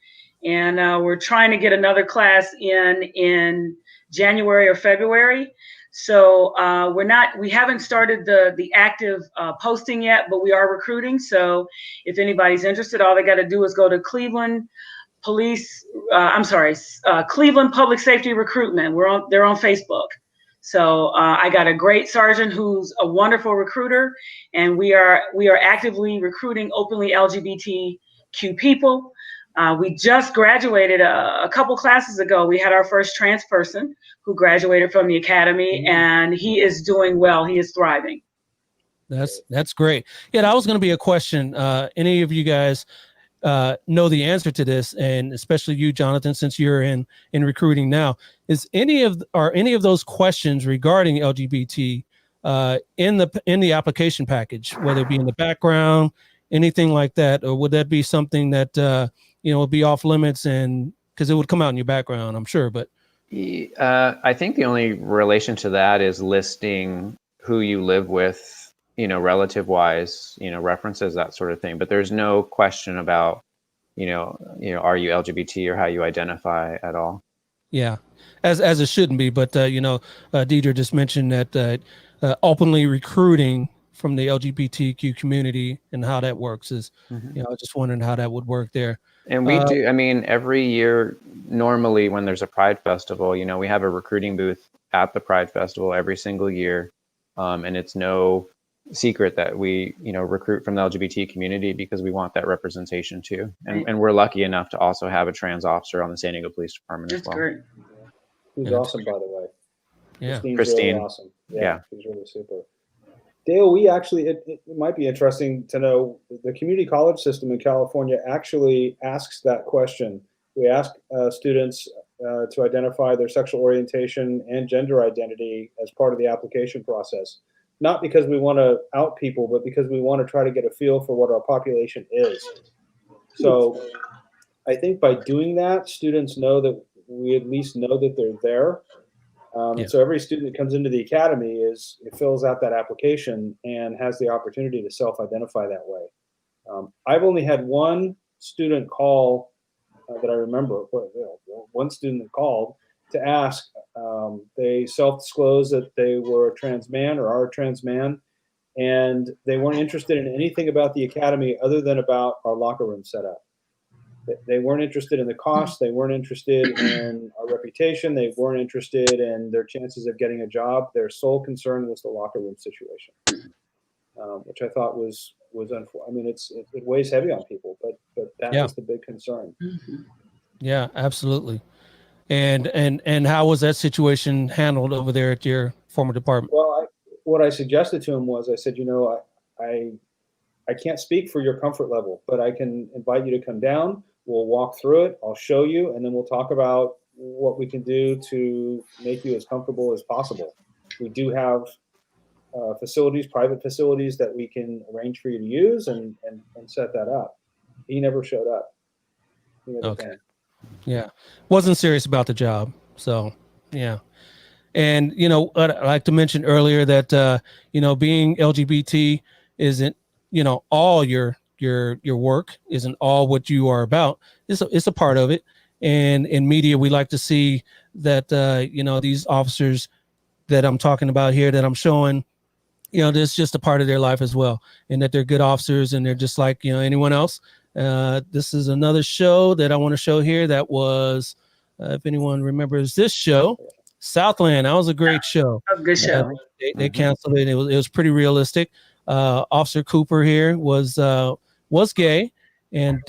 And we're trying to get another class in January or February. So we haven't started the active posting yet, but we are recruiting. So if anybody's interested, all they got to do is go to Cleveland Public Safety Recruitment. They're on Facebook. So I got a great sergeant who's a wonderful recruiter, and we are actively recruiting openly LGBTQ people. We just graduated a couple classes ago. We had our first trans person who graduated from the academy, and he is doing well. He is thriving. That's great. Yeah, that was going to be a question. Any of you guys know the answer to this, and especially you, Jonathan, since you're in recruiting now, is any of those questions regarding LGBT in the application package, whether it be in the background, anything like that, or would that be something that would be off limits, and because it would come out in your background, I'm sure. But I think the only relation to that is listing who you live with, relative wise, references, that sort of thing. But there's no question about, are you LGBT or how you identify at all. Yeah, as it shouldn't be. But Deidre just mentioned that openly recruiting from the LGBTQ community and how that works is, I was just wondering how that would work there. And we do, every year, normally when there's a Pride Festival, we have a recruiting booth at the Pride Festival every single year. And it's no secret that we, recruit from the LGBT community because we want that representation too. And we're lucky enough to also have a trans officer on the San Diego Police Department as well. Great. Who's awesome, by the way. Yeah. Christine. Really awesome. Yeah. She's really super. Dale, it might be interesting to know the community college system in California actually asks that question. We ask students to identify their sexual orientation and gender identity as part of the application process. not because we want to out people, but because we want to try to get a feel for what our population is. So I think by doing that, students know that we at least know that they're there. And so every student that comes into the academy fills out that application and has the opportunity to self-identify that way. I've only had one student call that I remember. One student that called to ask. They self-disclosed that they were a trans man or are a trans man, and they weren't interested in anything about the academy other than about our locker room setup. They weren't interested in the cost. They weren't interested in our reputation. They weren't interested in their chances of getting a job. Their sole concern was the locker room situation, which I thought was unfortunate. I mean, it weighs heavy on people, but that was the big concern. Yeah, absolutely. And how was that situation handled over there at your former department? Well, what I suggested to him was, I said, I can't speak for your comfort level, but I can invite you to come down. We'll walk through it. I'll show you, and then we'll talk about what we can do to make you as comfortable as possible. We do have private facilities that we can arrange for you to use and set that up. He never showed up. He never came. Yeah. Wasn't serious about the job. So, yeah. And, I'd like to mention earlier that, being LGBT isn't, all your work, isn't all what you are about. It's a part of it. And in media, we like to see that, these officers that I'm talking about here, that I'm showing, this is just a part of their life as well. And that they're good officers and they're just like, anyone else. This is another show that I want to show here. That was, if anyone remembers this show, Southland. That was a great show. That was a good show. They canceled it. It was pretty realistic. Officer Cooper here was gay, and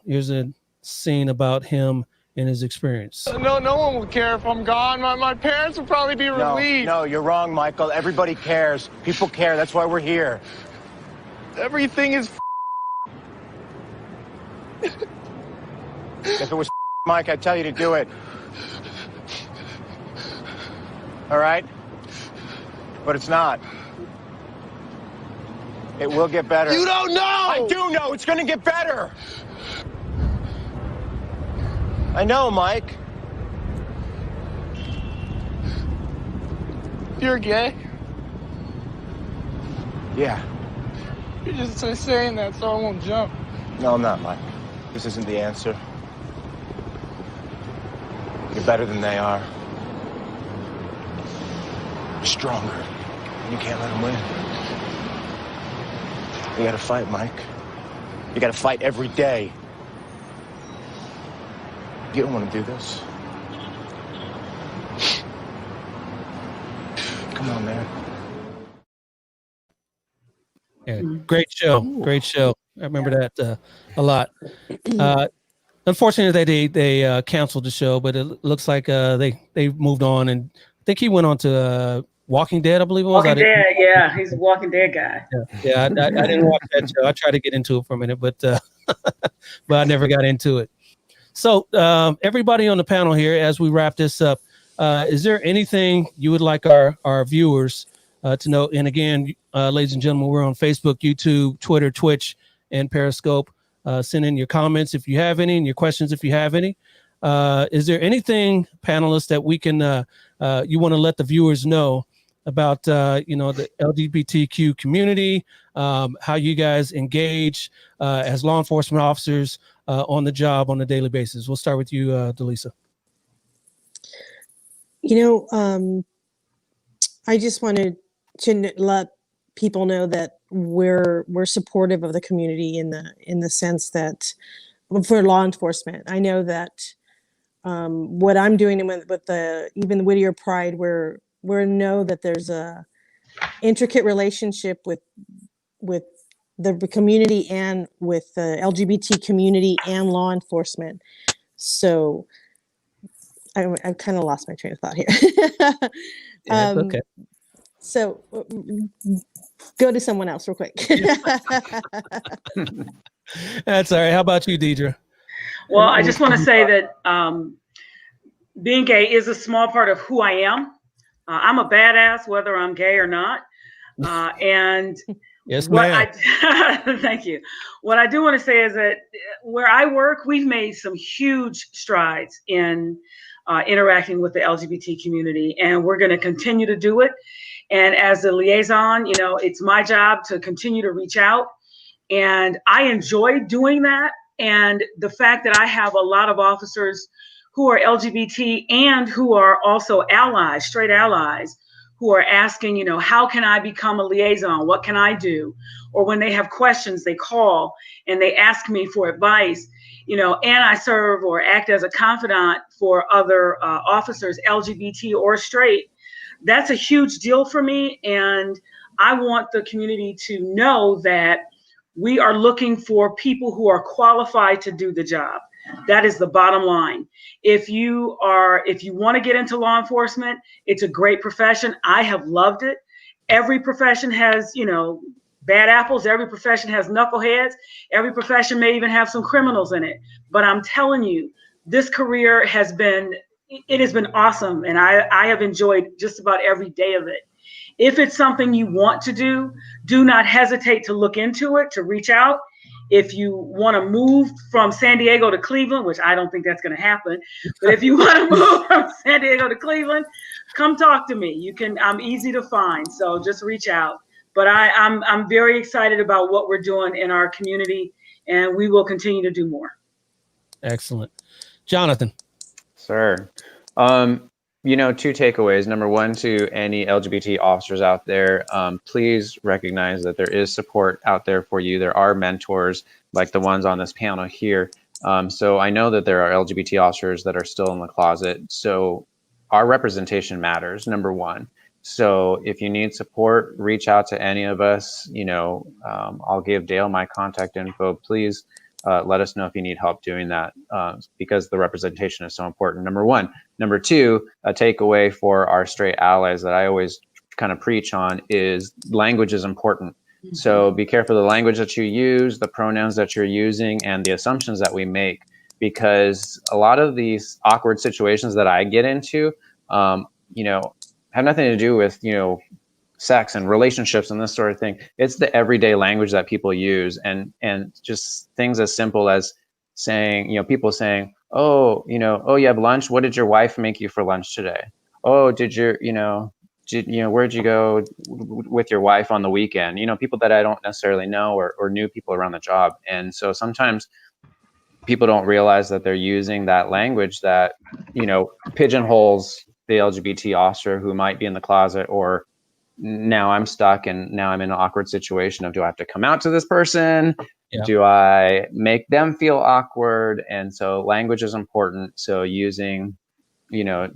here's a scene about him and his experience. No one will care if I'm gone. My parents will probably be relieved. No, you're wrong, Michael. Everybody cares. People care. That's why we're here. Everything is If it was Mike, I'd tell you to do it. All right? But it's not. It will get better. You don't know! I do know! It's gonna get better! I know, Mike. You're gay? Yeah. You're just saying that so I won't jump. No, I'm not, Mike. This isn't the answer. You're better than they are. You're stronger. You can't let them win. You gotta fight, Mike. You gotta fight every day. You don't want to do this. Come on, man. Yeah, great show. Great show. I remember that a lot. Unfortunately, they canceled the show, but it looks like they moved on, and I think he went on to Walking Dead, I believe it was. Walking Dead, yeah, he's a Walking Dead guy. Yeah, I didn't watch that show. I tried to get into it for a minute, but I never got into it. So everybody on the panel here, as we wrap this up, is there anything you would like our viewers to know? And again, ladies and gentlemen, we're on Facebook, YouTube, Twitter, Twitch, and Periscope. Send in your comments if you have any, and your questions if you have any. Is there anything, panelists, that we can you want to let the viewers know about the LGBTQ community, how you guys engage as law enforcement officers on the job on a daily basis? We'll start with you, Delisa. I just wanted to let people know that we're supportive of the community in the sense that for law enforcement, I know that what I'm doing with even the Whittier Pride, we know that there's a intricate relationship with the community and with the LGBT community and law enforcement. So I kind of lost my train of thought here. Okay. So go to someone else real quick. That's all right. How about you, Deidre? Well, I just want to say that being gay is a small part of who I am. I'm a badass, whether I'm gay or not. And Yes, what ma'am. thank you. What I do want to say is that where I work, we've made some huge strides in interacting with the LGBT community, and we're going to continue to do it. And as a liaison, it's my job to continue to reach out, and I enjoy doing that. And the fact that I have a lot of officers who are LGBT and who are also allies, straight allies, who are asking, how can I become a liaison? What can I do? Or when they have questions, they call and they ask me for advice, and I serve or act as a confidant for other officers, LGBT or straight. That's a huge deal for me. And I want the community to know that we are looking for people who are qualified to do the job. That is the bottom line. If you want to get into law enforcement, it's a great profession. I have loved it. Every profession has, bad apples. Every profession has knuckleheads. Every profession may even have some criminals in it. But I'm telling you, this career has been awesome. And I have enjoyed just about every day of it. If it's something you want to do, do not hesitate to look into it, to reach out. If you want to move from San Diego to Cleveland, which I don't think that's going to happen, but if you want to move from San Diego to Cleveland, come talk to me. I'm easy to find, so just reach out. But I'm very excited about what we're doing in our community, and we will continue to do more. Excellent. Jonathan. Sir. Two takeaways. Number one, to any LGBT officers out there, please recognize that there is support out there for you. There are mentors like the ones on this panel here. So I know that there are LGBT officers that are still in the closet. So our representation matters, number one. So if you need support, reach out to any of us. I'll give Dale my contact info. Please let us know if you need help doing that, because the representation is so important, number one. Number two, a takeaway for our straight allies that I always kind of preach on is language is important. Mm-hmm. So be careful the language that you use, the pronouns that you're using, and the assumptions that we make, because a lot of these awkward situations that I get into, have nothing to do with, sex and relationships and this sort of thing. It's the everyday language that people use, and just things as simple as saying, people saying, oh, you have lunch. What did your wife make you for lunch today? Oh, where'd you go with your wife on the weekend? People that I don't necessarily know, or new people around the job. And so sometimes people don't realize that they're using that language that, pigeonholes the LGBT officer who might be in the closet, or now I'm stuck and now I'm in an awkward situation of, do I have to come out to this person? Yeah. Do I make them feel awkward? And so language is important. So using,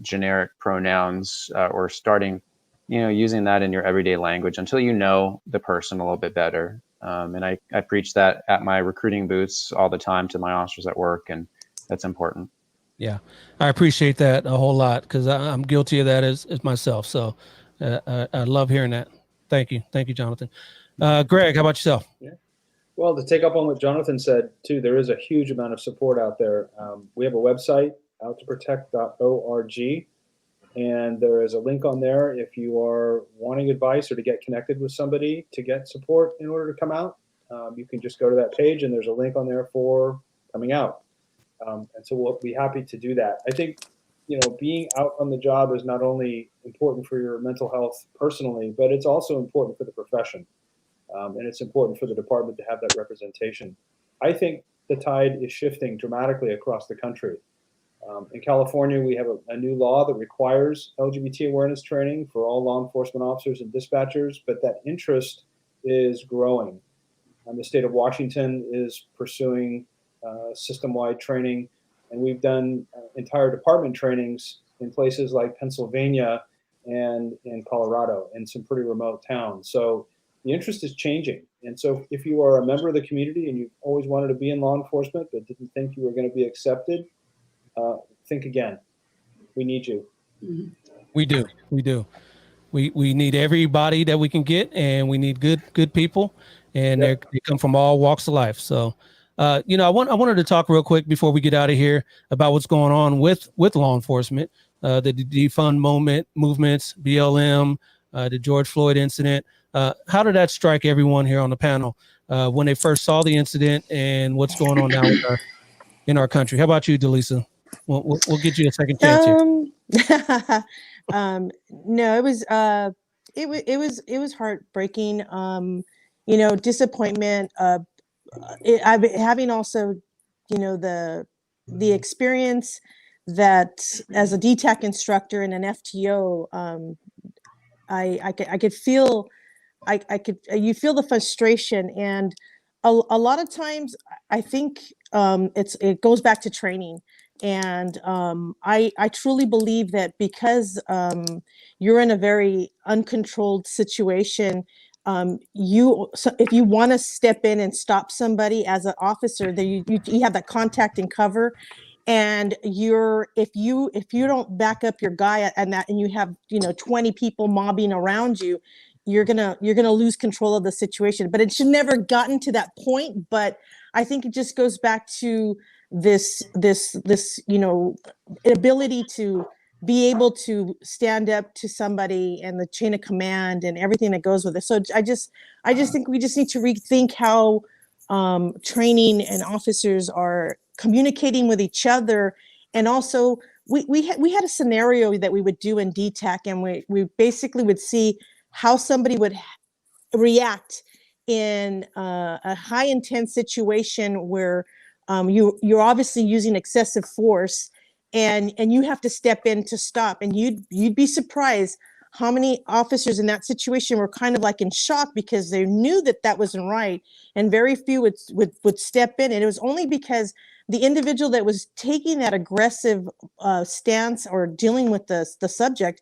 generic pronouns, or starting, using that in your everyday language until you know the person a little bit better. And I preach that at my recruiting booths all the time to my officers at work, and that's important. Yeah, I appreciate that a whole lot, because I'm guilty of that as myself. So I love hearing that. Thank you, Jonathan. Greg, how about yourself? Yeah. Well, to take up on what Jonathan said too, there is a huge amount of support out there. We have a website, outtoprotect.org, and there is a link on there if you are wanting advice or to get connected with somebody to get support in order to come out. You can just go to that page, and there's a link on there for coming out. And so we'll be happy to do that. I think, being out on the job is not only important for your mental health personally, but it's also important for the profession. And it's important for the department to have that representation. I think the tide is shifting dramatically across the country. In California, we have a new law that requires LGBT awareness training for all law enforcement officers and dispatchers, but that interest is growing. The state of Washington is pursuing system-wide training, and we've done entire department trainings in places like Pennsylvania and in Colorado, in some pretty remote towns. So the interest is changing. And so if you are a member of the community and you've always wanted to be in law enforcement but didn't think you were going to be accepted, think again. We need you. Mm-hmm. We do. We need everybody that we can get, and we need good people, and they come from all walks of life. So I wanted to talk real quick before we get out of here about what's going on with law enforcement, the defund movements, BLM, the George Floyd incident. How did that strike everyone here on the panel when they first saw the incident and what's going on now in our country? How about you, Delisa? We'll get you a second chance here. No, it was heartbreaking. Disappointment. I've having also, the experience that as a DTAC instructor and an FTO, I could feel, you feel the frustration, and a lot of times I think it goes back to training. And I truly believe that because you're in a very uncontrolled situation, if you want to step in and stop somebody as an officer, you have that contact and cover. And if you don't back up your guy and you have 20 people mobbing around you, you're gonna lose control of the situation. But it should never gotten to that point. But I think it just goes back to this ability to be able to stand up to somebody and the chain of command and everything that goes with it. So I just think we just need to rethink how training and officers are communicating with each other. And also we had a scenario that we would do in DTAC, and we basically would see how somebody would react in a high intense situation where you're obviously using excessive force, and you have to step in to stop. And you'd be surprised how many officers in that situation were kind of like in shock because they knew that wasn't right, and very few would step in. And it was only because the individual that was taking that aggressive stance or dealing with the subject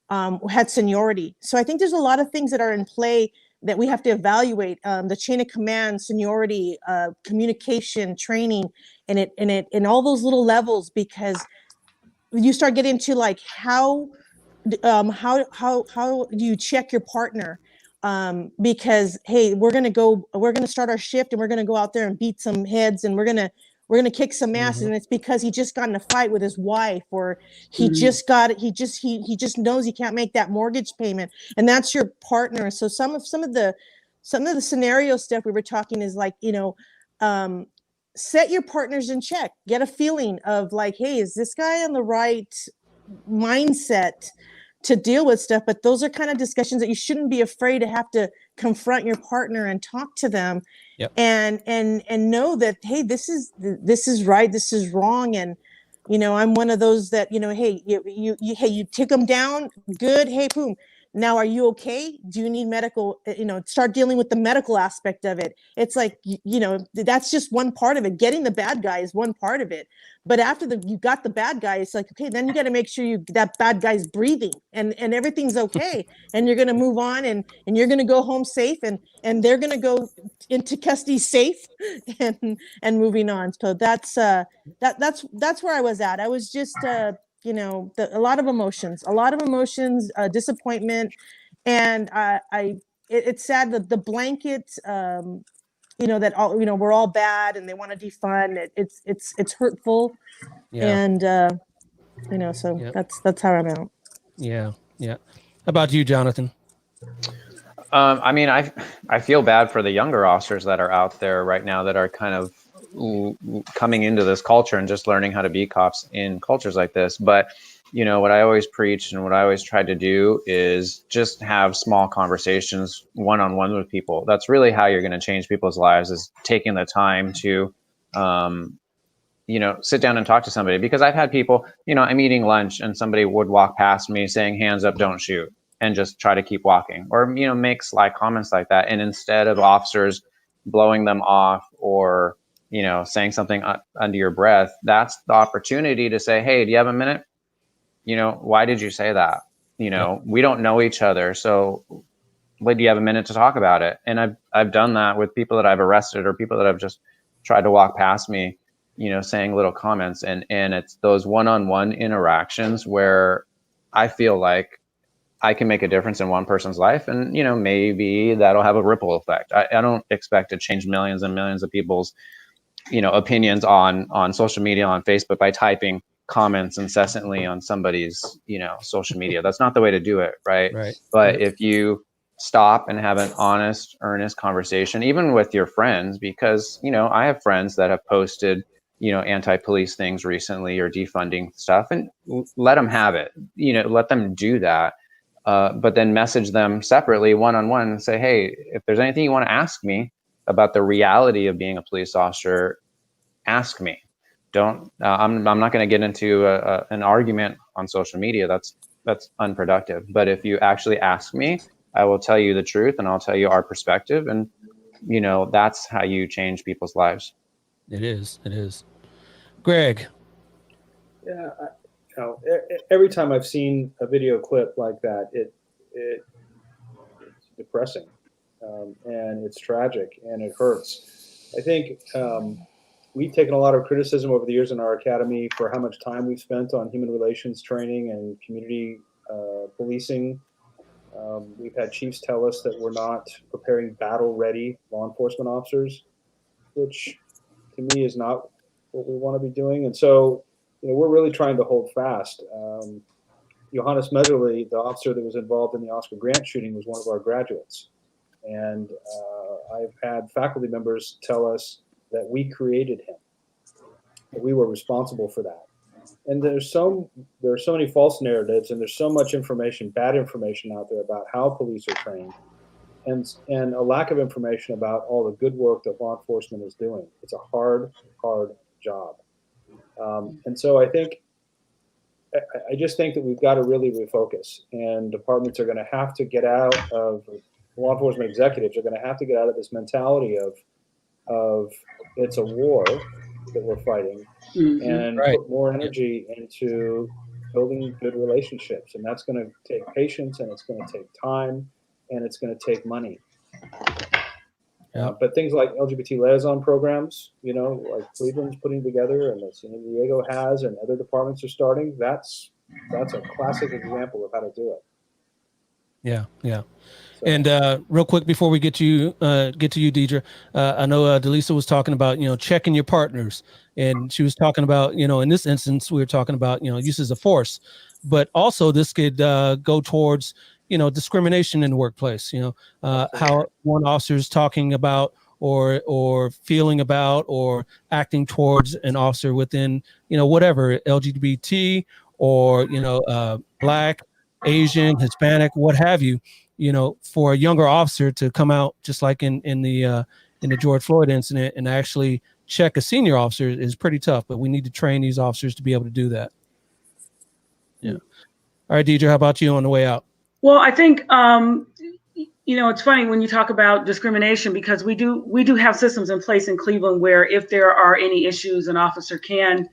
had seniority. So I think there's a lot of things that are in play that we have to evaluate, the chain of command, seniority, communication, training, and all those little levels, because you start getting to like how do you check your partner? Because hey, we're gonna start our shift and we're gonna go out there and beat some heads, and we're gonna kick some ass, and it's because he just got in a fight with his wife, or he just knows he can't make that mortgage payment, and that's your partner. So some of the scenario stuff we were talking is like, set your partners in check, get a feeling of like, hey, is this guy on the right mindset to deal with stuff? But those are kind of discussions that you shouldn't be afraid to have to confront your partner and talk to them. Yep. and know that, hey, this is right, this is wrong. And I'm one of those that, hey, you take them down, good, hey, boom, now are you okay? Do you need medical? Start dealing with the medical aspect of it. It's like, that's just one part of it. Getting the bad guy is one part of it. But after you got the bad guy, it's like, okay, then you got to make sure that bad guy's breathing and everything's okay. And you're going to move on, and you're going to go home safe, and they're going to go into custody safe and moving on. So that's where I was at. I was just, a lot of emotions, disappointment. And it's sad that the blanket, that all, we're all bad and they want to defund. It's hurtful. Yeah. And, so yeah. That's how I'm out. Yeah. Yeah. How about you, Jonathan? I mean, I feel bad for the younger officers that are out there right now that are kind of coming into this culture and just learning how to be cops in cultures like this. But what I always preach and what I always try to do is just have small conversations one-on-one with people. That's really how you're going to change people's lives, is taking the time to sit down and talk to somebody. Because I've had people, I'm eating lunch and somebody would walk past me saying, hands up, don't shoot, and just try to keep walking, or make sly comments like that. And instead of officers blowing them off or saying something under your breath, that's the opportunity to say, hey, do you have a minute? Why did you say that? We don't know each other, so do you have a minute to talk about it? And I've done that with people that I've arrested, or people that have just tried to walk past me, saying little comments. And it's those one-on-one interactions where I feel like I can make a difference in one person's life, and maybe that'll have a ripple effect. I don't expect to change millions and millions of people's opinions on social media, on Facebook, by typing comments incessantly on somebody's social media. That's not the way to do it, right? But if you stop and have an honest, earnest conversation, even with your friends, because, you know, I have friends that have posted, you know, anti-police things recently or defunding stuff, and let them have it, you know, let them do that. But then message them separately, one-on-one, and say, hey, if there's anything you want to ask me about the reality of being a police officer, ask me. Don't, I'm not going to get into an argument on social media. That's unproductive. But if you actually ask me, I will tell you the truth, and I'll tell you our perspective. And, you know, that's how you change people's lives. It is. It is. Greg. Yeah. You know, every time I've seen a video clip like that, it's depressing, and it's tragic, and it hurts. I think we've taken a lot of criticism over the years in our academy for how much time we've spent on human relations training and community policing. We've had chiefs tell us that we're not preparing battle-ready law enforcement officers, which to me is not what we want to be doing. And so, you know, we're really trying to hold fast. Johannes Mederle, the officer that was involved in the Oscar Grant shooting, was one of our graduates. And I've had faculty members tell us that we created him, that we were responsible for that. And there are so many false narratives, and there's so much information, bad information out there about how police are trained, and a lack of information about all the good work that law enforcement is doing. It's a hard job. And so I just think that we've got to really refocus, and departments are going to have to get out of, law enforcement executives are going to have to get out of this mentality of it's a war that we're fighting, and put more energy into building good relationships. And that's going to take patience, and it's going to take time, and it's going to take money. But things like LGBT liaison programs, you know, like Cleveland's putting together, and that San Diego has, and other departments are starting, that's a classic example of how to do it. Yeah, yeah. So. And real quick before we get to you, Deidre, I know Delisa was talking about, you know, checking your partners, and she was talking about, you know, in this instance, we were talking about, you know, uses of force, but also this could go towards, you know, discrimination in the workplace. You know, how one officer is talking about or feeling about or acting towards an officer within, you know, whatever, LGBT or, you know, Black, Asian, Hispanic, what have you. You know, for a younger officer to come out, just like in the George Floyd incident, and actually check a senior officer is pretty tough. But we need to train these officers to be able to do that. Yeah. All right, Deidre, how about you on the way out? Well, I think you know, it's funny when you talk about discrimination, because we do have systems in place in Cleveland where if there are any issues, an officer can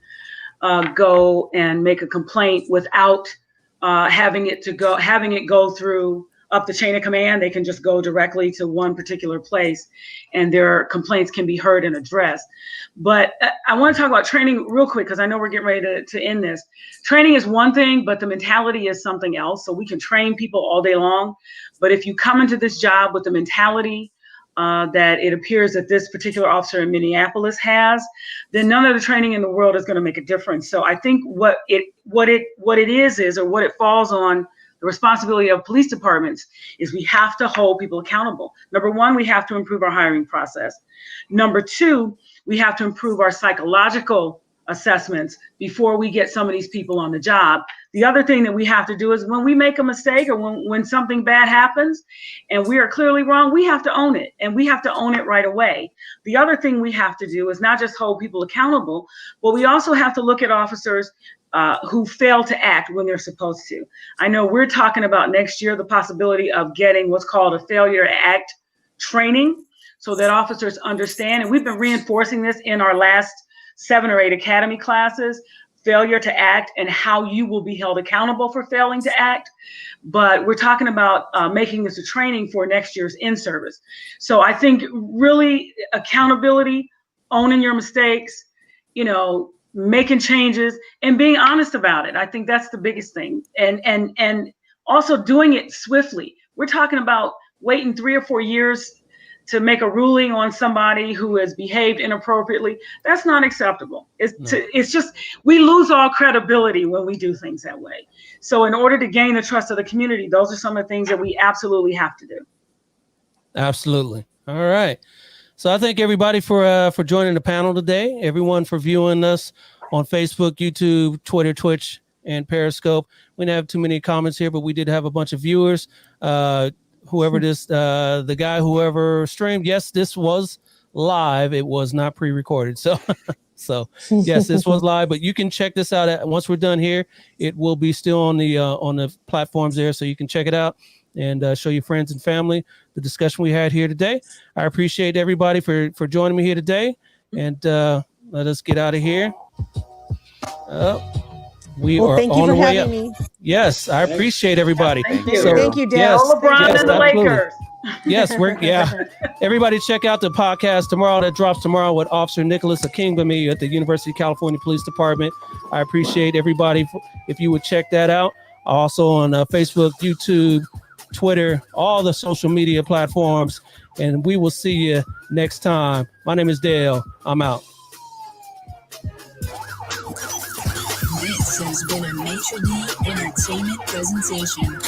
go and make a complaint without having it go through up the chain of command. They can just go directly to one particular place, and their complaints can be heard and addressed. But I want to talk about training real quick, because I know we're getting ready to end this. Training is one thing, but the mentality is something else. So we can train people all day long, but if you come into this job with the mentality that it appears that this particular officer in Minneapolis has, then none of the training in the world is going to make a difference. So I think what it is, or what it falls on, the responsibility of police departments is we have to hold people accountable. Number one, we have to improve our hiring process. Number two, we have to improve our psychological assessments before we get some of these people on the job. The other thing that we have to do is when we make a mistake, or when something bad happens and we are clearly wrong, we have to own it, and we have to own it right away. The other thing we have to do is not just hold people accountable, but we also have to look at officers who fail to act when they're supposed to. I know we're talking about next year the possibility of getting what's called a failure to act training, so that officers understand, and we've been reinforcing this in our last 7 or 8 academy classes, failure to act and how you will be held accountable for failing to act. But we're talking about making this a training for next year's in-service. So I think really accountability, owning your mistakes, you know, making changes and being honest about it. I think that's the biggest thing. And also doing it swiftly. We're talking about waiting 3 or 4 years to make a ruling on somebody who has behaved inappropriately. That's not acceptable. It's just, we lose all credibility when we do things that way. So in order to gain the trust of the community, those are some of the things that we absolutely have to do. Absolutely. All right. So I thank everybody for joining the panel today. Everyone for viewing us on Facebook, YouTube, Twitter, Twitch, and Periscope. We didn't have too many comments here, but we did have a bunch of viewers. Whoever streamed, yes, this was live. It was not pre-recorded. So yes, this was live, but you can check this out once we're done here. It will be still on the platforms there, so you can check it out and show your friends and family the discussion we had here today. I appreciate everybody for joining me here today, and let us get out of here. We are thank you on for the way having up. me. Yes, I appreciate everybody. Thank you. So, Thank you, Dale. yes, LeBron yes, and the absolutely. Lakers. Yes, everybody check out the podcast tomorrow that drops tomorrow with Officer Nicholas Akingwumi at the University of California Police Department. I appreciate everybody if you would check that out. Also on Facebook, YouTube, Twitter, all the social media platforms. And we will see you next time. My name is Dale. I'm out. This has been a Major League Entertainment presentation.